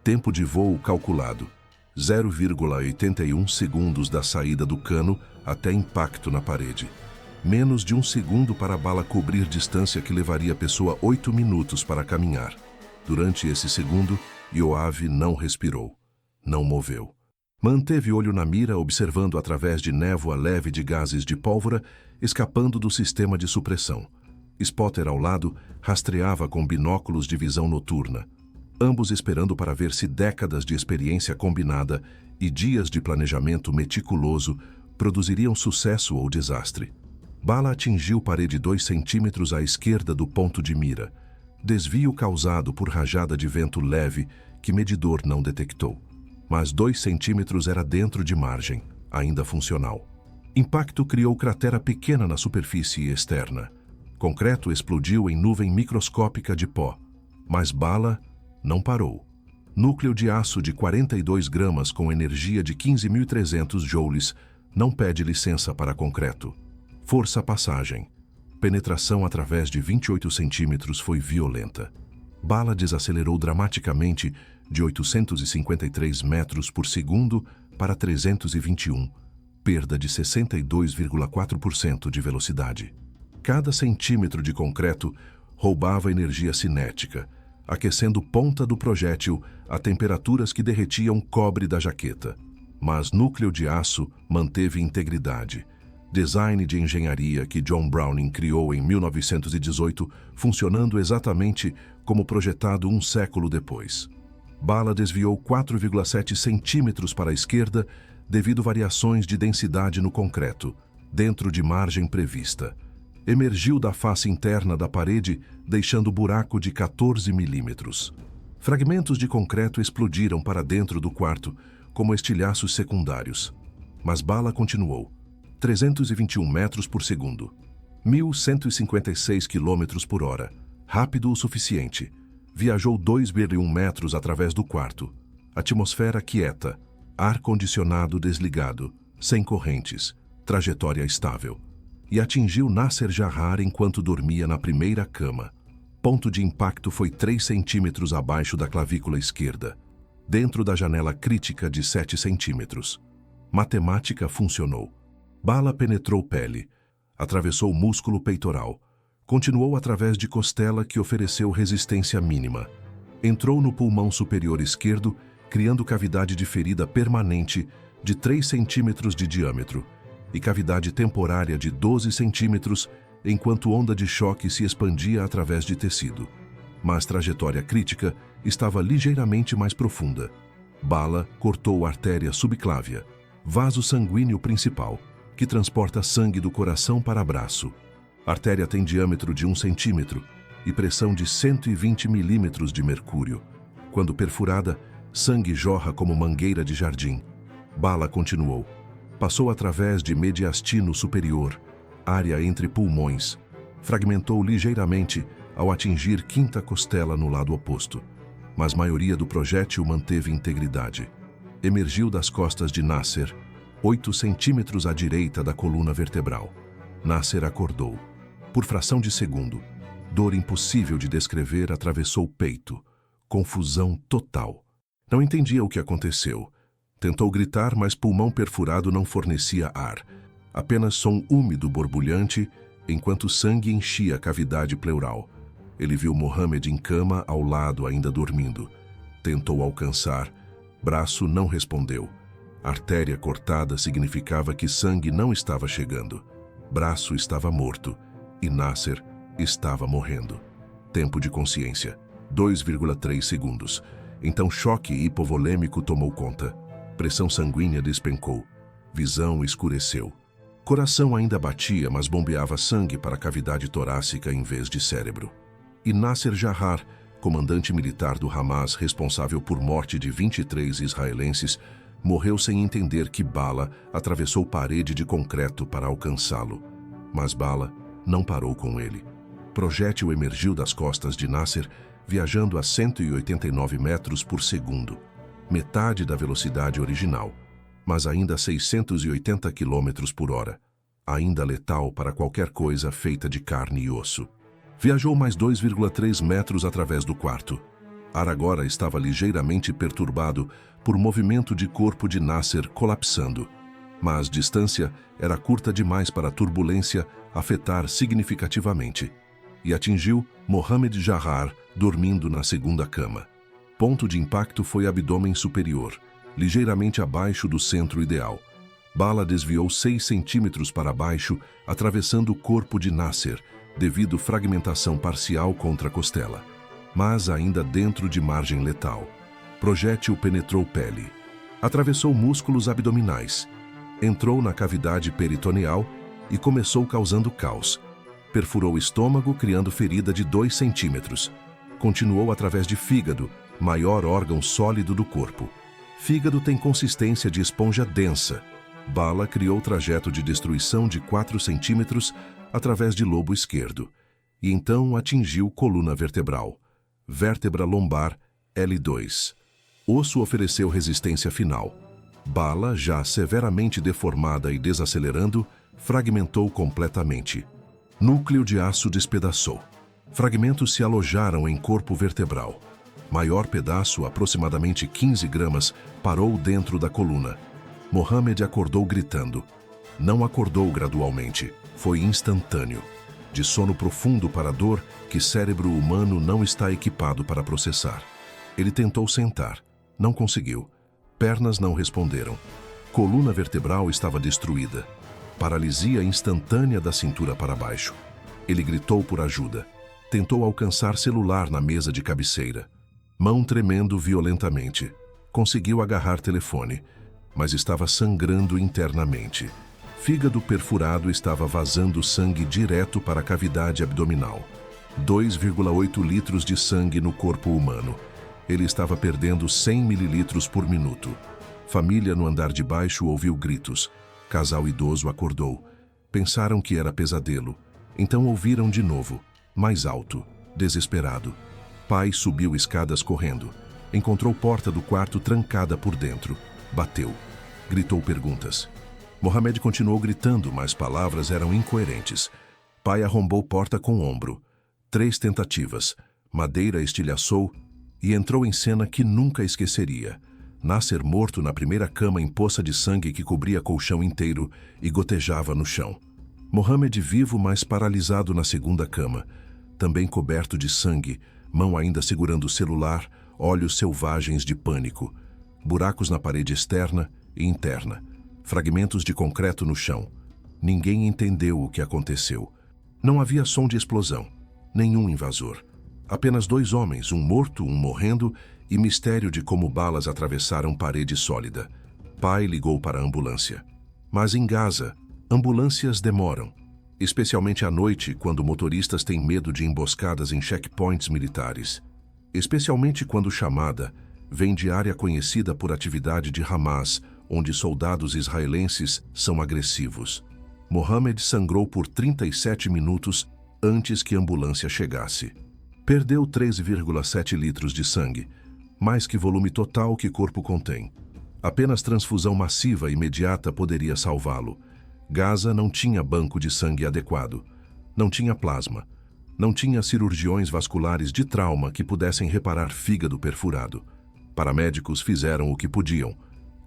Tempo de voo calculado. 0,81 segundos da saída do cano até impacto na parede. Menos de 1 segundo para a bala cobrir distância que levaria a pessoa 8 minutos para caminhar. Durante esse segundo, Yoav não respirou. Não moveu. Manteve olho na mira, observando através de névoa leve de gases de pólvora, escapando do sistema de supressão. Spotter ao lado rastreava com binóculos de visão noturna. Ambos esperando para ver se décadas de experiência combinada e dias de planejamento meticuloso produziriam sucesso ou desastre. Bala atingiu parede 2 centímetros à esquerda do ponto de mira. Desvio causado por rajada de vento leve que medidor não detectou. Mas 2 centímetros era dentro de margem, ainda funcional. Impacto criou cratera pequena na superfície externa. Concreto explodiu em nuvem microscópica de pó. Mas bala não parou. Núcleo de aço de 42 gramas com energia de 15.300 joules não pede licença para concreto. Força passagem. Penetração através de 28 centímetros foi violenta. Bala desacelerou dramaticamente de 853 metros por segundo para 321, perda de 62,4% de velocidade. Cada centímetro de concreto roubava energia cinética, aquecendo ponta do projétil a temperaturas que derretiam cobre da jaqueta. Mas núcleo de aço manteve integridade. Design de engenharia que John Browning criou em 1918, funcionando exatamente como projetado um século depois. Bala desviou 4,7 centímetros para a esquerda devido variações de densidade no concreto, dentro de margem prevista. Emergiu da face interna da parede, deixando buraco de 14 milímetros. Fragmentos de concreto explodiram para dentro do quarto, como estilhaços secundários. Mas Bala continuou. 321 metros por segundo. 1.156 quilômetros por hora. Rápido o suficiente. Viajou 2,1 metros através do quarto. Atmosfera quieta. Ar-condicionado desligado. Sem correntes. Trajetória estável. E atingiu Nasser Jahar enquanto dormia na primeira cama. Ponto de impacto foi 3 centímetros abaixo da clavícula esquerda, dentro da janela crítica de 7 centímetros. Matemática funcionou. Bala penetrou pele, atravessou músculo peitoral, continuou através de costela que ofereceu resistência mínima. Entrou no pulmão superior esquerdo, criando cavidade de ferida permanente de 3 centímetros de diâmetro e cavidade temporária de 12 centímetros, enquanto onda de choque se expandia através de tecido. Mas trajetória crítica estava ligeiramente mais profunda. Bala cortou a artéria subclávia, vaso sanguíneo principal, que transporta sangue do coração para braço. A artéria tem diâmetro de 1 centímetro e pressão de 120 milímetros de mercúrio. Quando perfurada, sangue jorra como mangueira de jardim. Bala continuou. Passou através de mediastino superior, área entre pulmões. Fragmentou ligeiramente ao atingir quinta costela no lado oposto. Mas a maioria do projétil manteve integridade. Emergiu das costas de Nasser, 8 centímetros à direita da coluna vertebral. Nasser acordou. Por fração de segundo, dor impossível de descrever atravessou o peito. Confusão total. Não entendia o que aconteceu. Tentou gritar, mas pulmão perfurado não fornecia ar. Apenas som úmido borbulhante, enquanto sangue enchia a cavidade pleural. Ele viu Mohammed em cama ao lado, ainda dormindo. Tentou alcançar. Braço não respondeu. Artéria cortada significava que sangue não estava chegando. Braço estava morto e Nasser estava morrendo. Tempo de consciência, 2,3 segundos. Então choque hipovolêmico tomou conta. Pressão sanguínea despencou. Visão escureceu. Coração ainda batia, mas bombeava sangue para a cavidade torácica em vez de cérebro. E Nasser Jahar, comandante militar do Hamas responsável por morte de 23 israelenses, morreu sem entender que Bala atravessou parede de concreto para alcançá-lo. Mas Bala não parou com ele. Projétil emergiu das costas de Nasser, viajando a 189 metros por segundo, metade da velocidade original, mas ainda a 680 km por hora, ainda letal para qualquer coisa feita de carne e osso. Viajou mais 2,3 metros através do quarto. Ar agora estava ligeiramente perturbado por movimento de corpo de Nasser colapsando, mas distância era curta demais para a turbulência afetar significativamente, e atingiu Mohammed Jahar dormindo na segunda cama. Ponto de impacto foi abdômen superior, ligeiramente abaixo do centro ideal. Bala desviou 6 centímetros para baixo, atravessando o corpo de Nasser, devido fragmentação parcial contra a costela, mas ainda dentro de margem letal. Projétil penetrou pele. Atravessou músculos abdominais. Entrou na cavidade peritoneal e começou causando caos. Perfurou o estômago, criando ferida de 2 centímetros. Continuou através de fígado, maior órgão sólido do corpo. Fígado tem consistência de esponja densa. Bala criou trajeto de destruição de 4 centímetros através de lobo esquerdo e então atingiu coluna vertebral, vértebra lombar L2. Osso ofereceu resistência final. Bala, já severamente deformada e desacelerando, fragmentou completamente. Núcleo de aço despedaçou. Fragmentos se alojaram em corpo vertebral. Maior pedaço, aproximadamente 15 gramas, parou dentro da coluna. Mohamed acordou gritando. Não acordou gradualmente, foi instantâneo. De sono profundo para dor que cérebro humano não está equipado para processar. Ele tentou sentar. Não conseguiu. Pernas não responderam. Coluna vertebral estava destruída. Paralisia instantânea da cintura para baixo. Ele gritou por ajuda. Tentou alcançar celular na mesa de cabeceira. Mão tremendo violentamente. Conseguiu agarrar telefone, mas estava sangrando internamente. Fígado perfurado estava vazando sangue direto para a cavidade abdominal. 2,8 litros de sangue no corpo humano. Ele estava perdendo 100 mililitros por minuto. Família no andar de baixo ouviu gritos. Casal idoso acordou. Pensaram que era pesadelo. Então ouviram de novo, mais alto, desesperado. Pai subiu escadas correndo. Encontrou porta do quarto trancada por dentro. Bateu. Gritou perguntas. Mohamed continuou gritando, mas palavras eram incoerentes. Pai arrombou porta com o ombro. 3 tentativas. Madeira estilhaçou e entrou em cena que nunca esqueceria. Nasser morto na primeira cama em poça de sangue que cobria colchão inteiro e gotejava no chão. Mohamed vivo, mas paralisado na segunda cama, também coberto de sangue, mão ainda segurando o celular, olhos selvagens de pânico. Buracos na parede externa e interna. Fragmentos de concreto no chão. Ninguém entendeu o que aconteceu. Não havia som de explosão. Nenhum invasor. Apenas 2 homens, um morto, um morrendo, e mistério de como balas atravessaram parede sólida. Pai ligou para a ambulância. Mas em Gaza, ambulâncias demoram. Especialmente à noite, quando motoristas têm medo de emboscadas em checkpoints militares. Especialmente quando chamada vem de área conhecida por atividade de Hamas, onde soldados israelenses são agressivos. Mohamed sangrou por 37 minutos antes que a ambulância chegasse. Perdeu 3,7 litros de sangue, mais que volume total que corpo contém. Apenas transfusão massiva imediata poderia salvá-lo. Gaza não tinha banco de sangue adequado. Não tinha plasma. Não tinha cirurgiões vasculares de trauma que pudessem reparar fígado perfurado. Paramédicos fizeram o que podiam.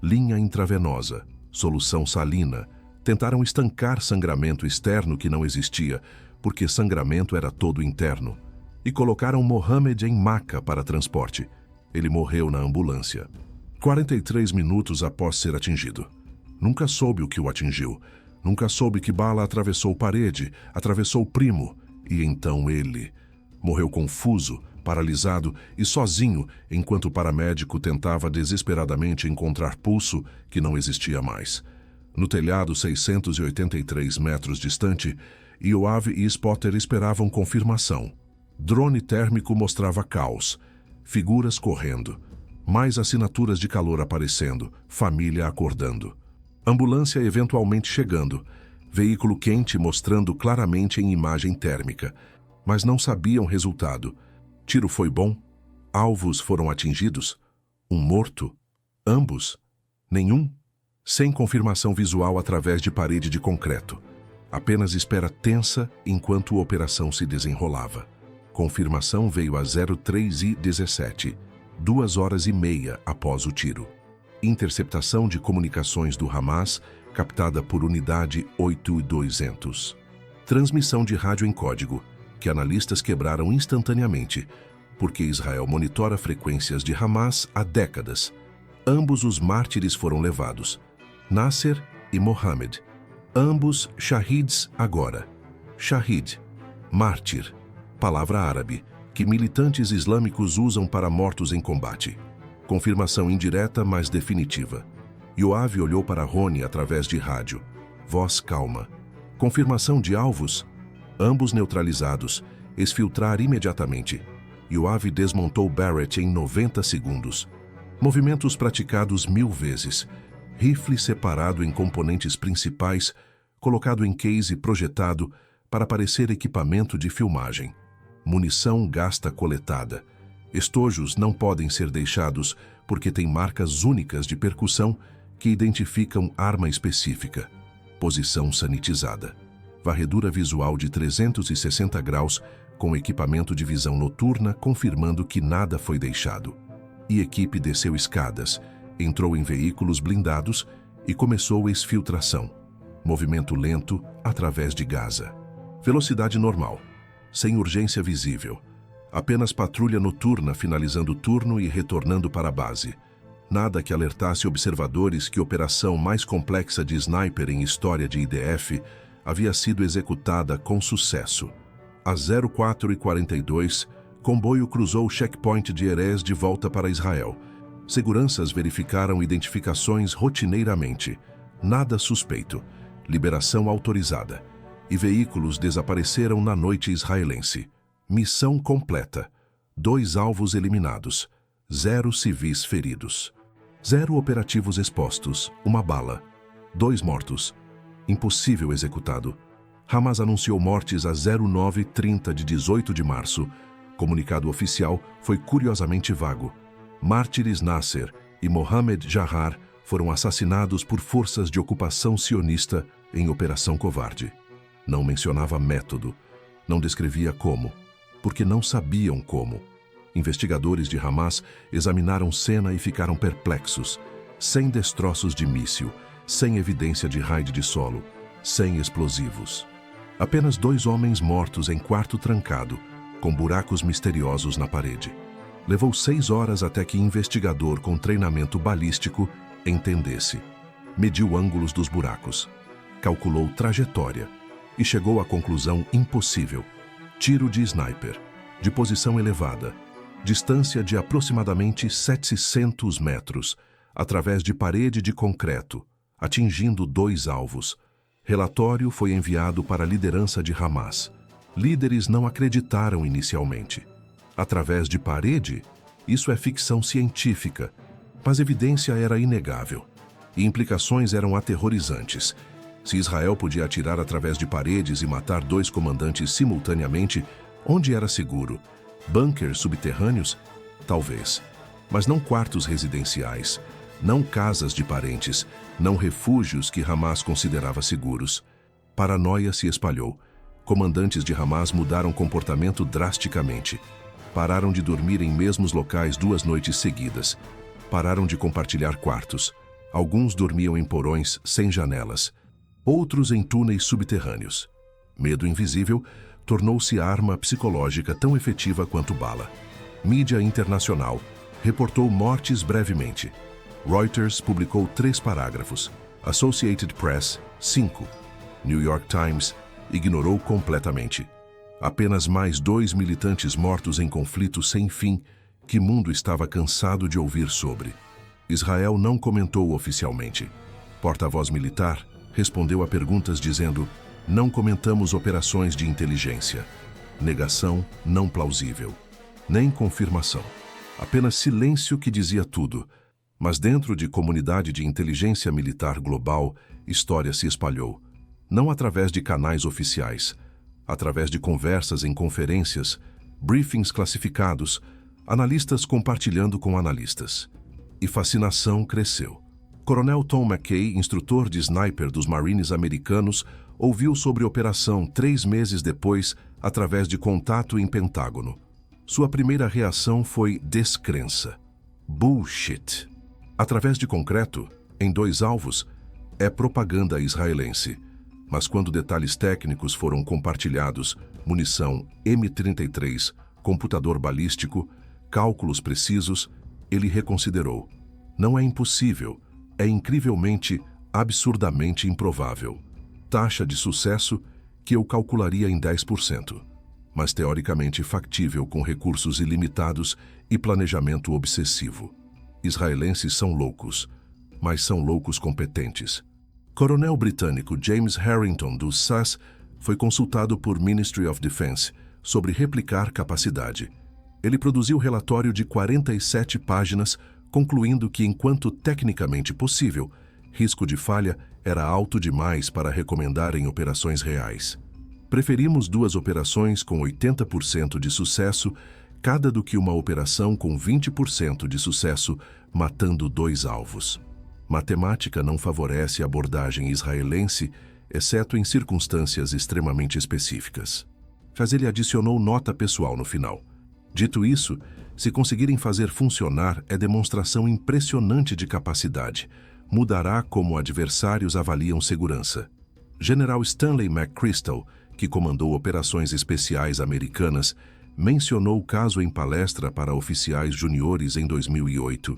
Linha intravenosa, solução salina. Tentaram estancar sangramento externo que não existia, porque sangramento era todo interno. E colocaram Mohamed em maca para transporte. Ele morreu na ambulância. 43 minutos após ser atingido. Nunca soube o que o atingiu. Nunca soube que bala atravessou parede, atravessou o primo. E então ele morreu confuso, paralisado e sozinho, enquanto o paramédico tentava desesperadamente encontrar pulso que não existia mais. No telhado 683 metros distante, Yoav e Spotter esperavam confirmação. Drone térmico mostrava caos. Figuras correndo. Mais assinaturas de calor aparecendo. Família acordando. Ambulância eventualmente chegando. Veículo quente mostrando claramente em imagem térmica. Mas não sabiam resultado. Tiro foi bom? Alvos foram atingidos? Um morto? Ambos? Nenhum? Sem confirmação visual através de parede de concreto. Apenas espera tensa enquanto a operação se desenrolava. Confirmação veio a 03h17, 2h30 após o tiro. Interceptação de comunicações do Hamas, captada por unidade 8200. Transmissão de rádio em código, que analistas quebraram instantaneamente, porque Israel monitora frequências de Hamas há décadas. Ambos os mártires foram levados, Nasser e Mohamed. Ambos shahids agora. Shahid, mártir, palavra árabe, que militantes islâmicos usam para mortos em combate. Confirmação indireta, mas definitiva. Yoav olhou para Roni através de rádio. Voz calma. Confirmação de alvos? Ambos neutralizados. Exfiltrar imediatamente. Yoav desmontou Barrett em 90 segundos. Movimentos praticados 1000 vezes. rifle separado em componentes principais, colocado em case projetado para parecer equipamento de filmagem. Munição gasta coletada. Estojos não podem ser deixados porque têm marcas únicas de percussão que identificam arma específica. Posição sanitizada. Varredura visual de 360 graus com equipamento de visão noturna confirmando que nada foi deixado. E equipe desceu escadas, entrou em veículos blindados e começou exfiltração. Movimento lento através de Gaza. Velocidade normal, sem urgência visível. Apenas patrulha noturna finalizando o turno e retornando para a base. Nada que alertasse observadores que a operação mais complexa de sniper em história de IDF havia sido executada com sucesso. Às 04h42, comboio cruzou o checkpoint de Erez de volta para Israel. Seguranças verificaram identificações rotineiramente. Nada suspeito. Liberação autorizada. E veículos desapareceram na noite israelense. Missão completa. 2 alvos eliminados. 0 civis feridos. 0 operativos expostos. 1 bala. 2 mortos. Impossível executado. Hamas anunciou mortes às 09h30 de 18 de março. Comunicado oficial foi curiosamente vago. Mártires Nasser e Mohamed Jahar foram assassinados por forças de ocupação sionista em Operação Covarde. Não mencionava método. Não descrevia como. Porque não sabiam como. Investigadores de Hamas examinaram cena e ficaram perplexos. Sem destroços de míssil, sem evidência de raid de solo, sem explosivos. Apenas 2 homens mortos em quarto trancado, com buracos misteriosos na parede. Levou 6 horas até que investigador com treinamento balístico entendesse. Mediu ângulos dos buracos, calculou trajetória e chegou à conclusão impossível. Tiro de sniper, de posição elevada, distância de aproximadamente 700 metros, através de parede de concreto, atingindo 2 alvos. Relatório foi enviado para a liderança de Hamas. Líderes não acreditaram inicialmente. Através de parede? Isso é ficção científica, mas evidência era inegável. E implicações eram aterrorizantes. Se Israel podia atirar através de paredes e matar 2 comandantes simultaneamente, onde era seguro? Bunkers subterrâneos? Talvez. Mas não quartos residenciais, não casas de parentes, não refúgios que Hamas considerava seguros. Paranoia se espalhou. Comandantes de Hamas mudaram comportamento drasticamente. Pararam de dormir em mesmos locais 2 noites seguidas. Pararam de compartilhar quartos. Alguns dormiam em porões sem janelas. Outros em túneis subterrâneos. Medo invisível tornou-se arma psicológica tão efetiva quanto bala. Mídia internacional reportou mortes brevemente. Reuters publicou 3 parágrafos. Associated Press, 5. New York Times ignorou completamente. Apenas mais 2 militantes mortos em conflito sem fim que mundo estava cansado de ouvir sobre. Israel não comentou oficialmente. Porta-voz militar respondeu a perguntas dizendo: não comentamos operações de inteligência. Negação não plausível. Nem confirmação. Apenas silêncio que dizia tudo. Mas dentro de comunidade de inteligência militar global, história se espalhou. Não através de canais oficiais, através de conversas em conferências, briefings classificados, analistas compartilhando com analistas. E fascinação cresceu. Coronel Tom McKay, instrutor de sniper dos Marines americanos, ouviu sobre a operação 3 meses depois, através de contato em Pentágono. Sua primeira reação foi descrença. Bullshit. Através de concreto, em 2 alvos, é propaganda israelense. Mas quando detalhes técnicos foram compartilhados, munição M33, computador balístico, cálculos precisos, ele reconsiderou. Não é impossível, é incrivelmente, absurdamente improvável. Taxa de sucesso que eu calcularia em 10%, mas teoricamente factível com recursos ilimitados e planejamento obsessivo. Israelenses são loucos, mas são loucos competentes. Coronel britânico James Harrington, do SAS, foi consultado por Ministry of Defense sobre replicar capacidade. Ele produziu relatório de 47 páginas, concluindo que, enquanto tecnicamente possível, Risco de falha era alto demais para recomendar em operações reais. Preferimos 2 operações com 80% de sucesso, cada do que uma operação com 20% de sucesso, matando 2 alvos. Matemática não favorece a abordagem israelense, exceto em circunstâncias extremamente específicas. Mas ele adicionou nota pessoal no final. Dito isso, se conseguirem fazer funcionar, é demonstração impressionante de capacidade. Mudará como adversários avaliam segurança. General Stanley McChrystal, que comandou operações especiais americanas, mencionou o caso em palestra para oficiais juniores em 2008.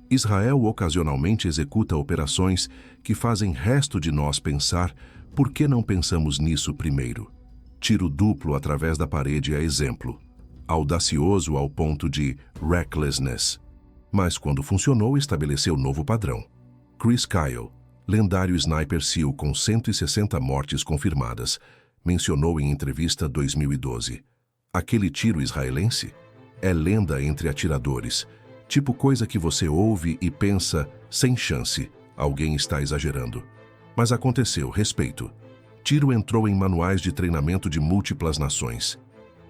Israel ocasionalmente executa operações que fazem resto de nós pensar por que não pensamos nisso primeiro. Tiro duplo através da parede é exemplo. Audacioso ao ponto de recklessness. Mas quando funcionou, estabeleceu novo padrão. Chris Kyle, lendário sniper SEAL com 160 mortes confirmadas, mencionou em entrevista 2012. Aquele tiro israelense é lenda entre atiradores, tipo coisa que você ouve e pensa, sem chance, alguém está exagerando. Mas aconteceu, respeito. Tiro entrou em manuais de treinamento de múltiplas nações.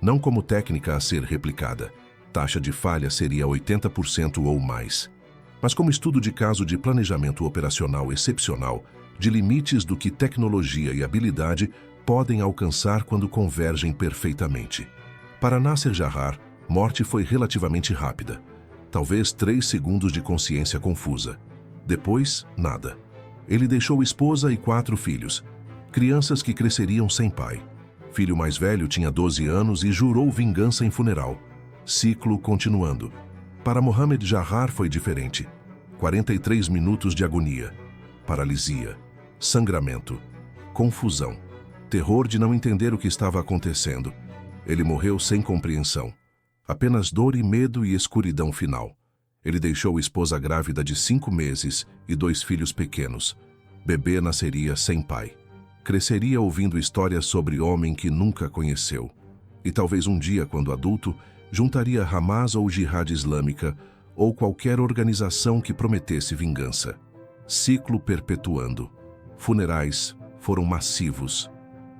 Não como técnica a ser replicada. Taxa de falha seria 80% ou mais. Mas como estudo de caso de planejamento operacional excepcional, de limites do que tecnologia e habilidade podem alcançar quando convergem perfeitamente. Para Nasser Jahar, morte foi relativamente rápida. Talvez 3 segundos de consciência confusa. Depois, nada. Ele deixou esposa e 4 filhos, crianças que cresceriam sem pai. Filho mais velho tinha 12 anos e jurou vingança em funeral. Ciclo continuando. Para Mohamed Jahar foi diferente. 43 minutos de agonia, paralisia, sangramento, confusão, terror de não entender o que estava acontecendo. Ele morreu sem compreensão. Apenas dor e medo e escuridão final. Ele deixou esposa grávida de 5 meses e 2 filhos pequenos. Bebê nasceria sem pai. Cresceria ouvindo histórias sobre homem que nunca conheceu. E talvez um dia, quando adulto, juntaria Hamas ou Jihad Islâmica ou qualquer organização que prometesse vingança. Ciclo perpetuando. Funerais foram massivos.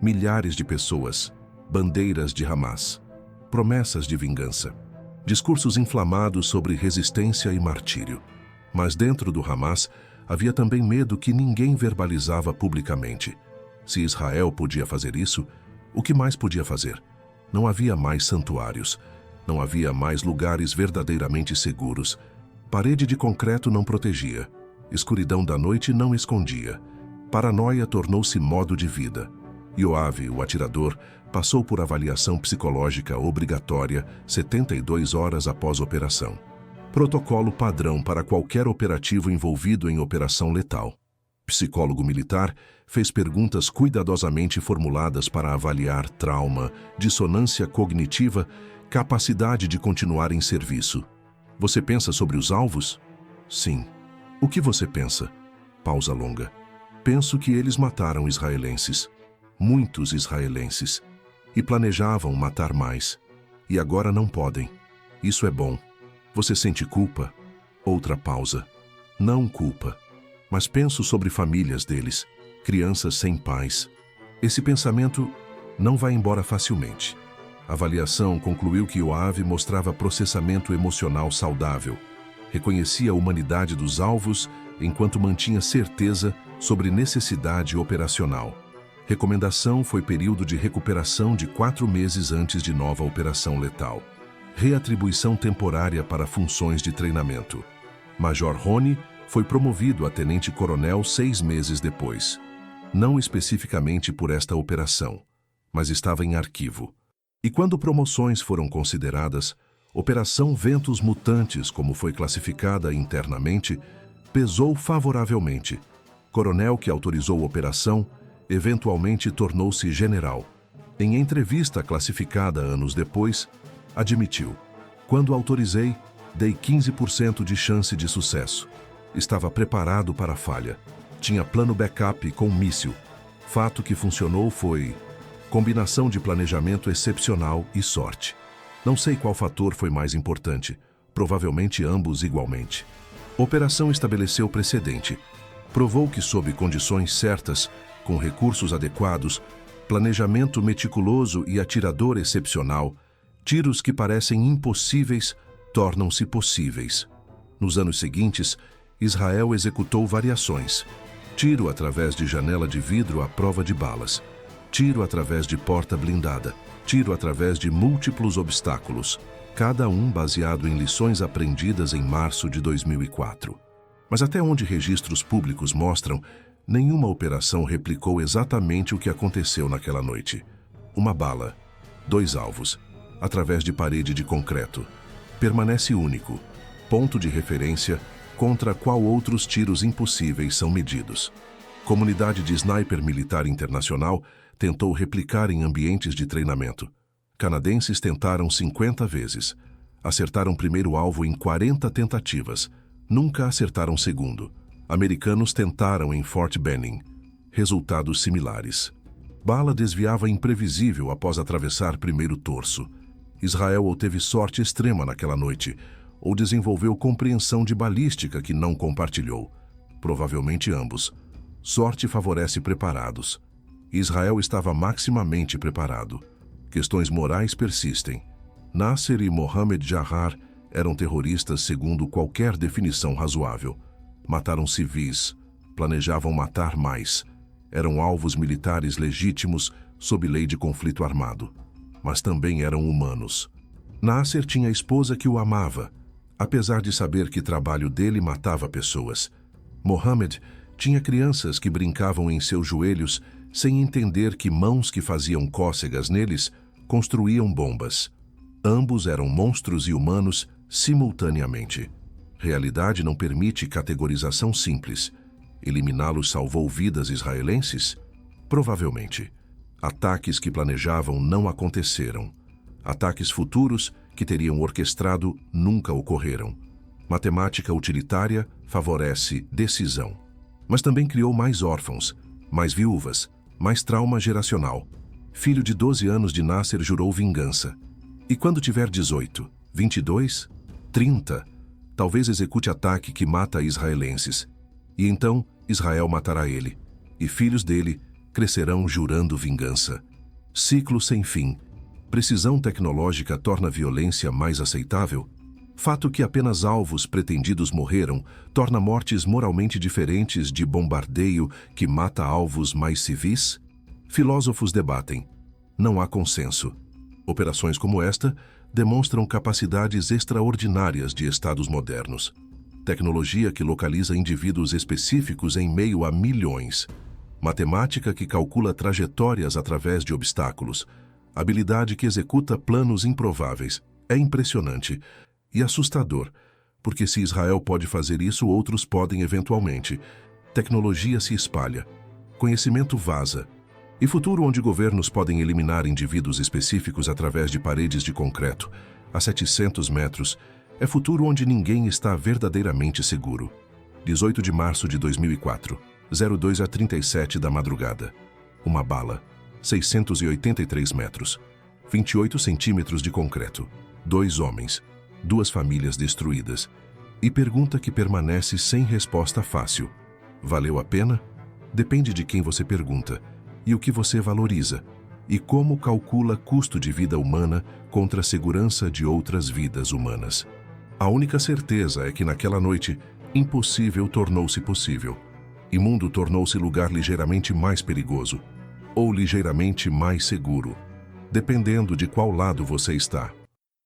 Milhares de pessoas. Bandeiras de Hamas. Promessas de vingança. Discursos inflamados sobre resistência e martírio. Mas dentro do Hamas havia também medo que ninguém verbalizava publicamente. Se Israel podia fazer isso, o que mais podia fazer? Não havia mais santuários. Não havia mais lugares verdadeiramente seguros. Parede de concreto não protegia. Escuridão da noite não escondia. Paranoia tornou-se modo de vida. Yoav, o atirador, passou por avaliação psicológica obrigatória 72 horas após a operação. Protocolo padrão para qualquer operativo envolvido em operação letal. Psicólogo militar fez perguntas cuidadosamente formuladas para avaliar trauma, dissonância cognitiva, capacidade de continuar em serviço. Você pensa sobre os alvos? Sim. O que você pensa? Pausa longa. Penso que eles mataram israelenses. Muitos israelenses. E planejavam matar mais. E agora não podem. Isso é bom. Você sente culpa? Outra pausa. Não culpa. Mas penso sobre famílias deles, crianças sem pais. Esse pensamento não vai embora facilmente. A avaliação concluiu que Yoav mostrava processamento emocional saudável, reconhecia a humanidade dos alvos enquanto mantinha certeza sobre necessidade operacional. Recomendação foi período de recuperação de 4 meses antes de nova operação letal. Reatribuição temporária para funções de treinamento. Major Rony foi promovido a tenente-coronel 6 meses depois. Não especificamente por esta operação, mas estava em arquivo. E quando promoções foram consideradas, Operação Ventos Mutantes, como foi classificada internamente, pesou favoravelmente. Coronel que autorizou a operação, eventualmente tornou-se general. Em entrevista classificada anos depois, admitiu: quando autorizei, dei 15% de chance de sucesso. Estava preparado para a falha. Tinha plano backup com míssil. Fato que funcionou foi combinação de planejamento excepcional e sorte. Não sei qual fator foi mais importante. Provavelmente ambos igualmente. Operação estabeleceu precedente. Provou que, sob condições certas, com recursos adequados, planejamento meticuloso e atirador excepcional, tiros que parecem impossíveis tornam-se possíveis. Nos anos seguintes, Israel executou variações: tiro através de janela de vidro à prova de balas, tiro através de porta blindada, tiro através de múltiplos obstáculos, cada um baseado em lições aprendidas em março de 2004. Mas até onde registros públicos mostram, nenhuma operação replicou exatamente o que aconteceu naquela noite. Uma bala, 2 alvos, através de parede de concreto. Permanece único, ponto de referência contra qual outros tiros impossíveis são medidos. Comunidade de Sniper Militar Internacional tentou replicar em ambientes de treinamento. Canadenses tentaram 50 vezes. Acertaram primeiro alvo em 40 tentativas. Nunca acertaram segundo. Americanos tentaram em Fort Benning. Resultados similares. Bala desviava imprevisível após atravessar primeiro torso. Israel ou teve sorte extrema naquela noite, ou desenvolveu compreensão de balística que não compartilhou. Provavelmente ambos. Sorte favorece preparados. Israel estava maximamente preparado. Questões morais persistem. Nasser e Mohammed Jahar eram terroristas segundo qualquer definição razoável. Mataram civis, planejavam matar mais. Eram alvos militares legítimos sob lei de conflito armado. Mas também eram humanos. Nasser tinha a esposa que o amava, apesar de saber que trabalho dele matava pessoas. Mohammed tinha crianças que brincavam em seus joelhos sem entender que mãos que faziam cócegas neles construíam bombas. Ambos eram monstros e humanos simultaneamente. Realidade não permite categorização simples. Eliminá-los salvou vidas israelenses? Provavelmente. Ataques que planejavam não aconteceram. Ataques futuros que teriam orquestrado nunca ocorreram. Matemática utilitária favorece decisão. Mas também criou mais órfãos, mais viúvas, mais trauma geracional. Filho de 12 anos de Nasser jurou vingança. E quando tiver 18, 22, 30, talvez execute ataque que mata israelenses. E então Israel matará ele. E filhos dele crescerão jurando vingança. Ciclo sem fim. Precisão tecnológica torna a violência mais aceitável? Fato que apenas alvos pretendidos morreram torna mortes moralmente diferentes de bombardeio que mata alvos mais civis? Filósofos debatem. Não há consenso. Operações como esta demonstram capacidades extraordinárias de estados modernos. Tecnologia que localiza indivíduos específicos em meio a milhões. Matemática que calcula trajetórias através de obstáculos. Habilidade que executa planos improváveis. É impressionante e assustador, porque se Israel pode fazer isso, outros podem eventualmente. Tecnologia se espalha. Conhecimento vaza. E futuro onde governos podem eliminar indivíduos específicos através de paredes de concreto, a 700 metros, é futuro onde ninguém está verdadeiramente seguro. 18 de março de 2004, 02h37 da madrugada. Uma bala, 683 metros, 28 centímetros de concreto, 2 homens, 2 famílias destruídas. E pergunta que permanece sem resposta fácil. Valeu a pena? Depende de quem você pergunta, e o que você valoriza, e como calcula custo de vida humana contra a segurança de outras vidas humanas. A única certeza é que naquela noite, impossível tornou-se possível. E mundo tornou-se lugar ligeiramente mais perigoso, ou ligeiramente mais seguro, dependendo de qual lado você está.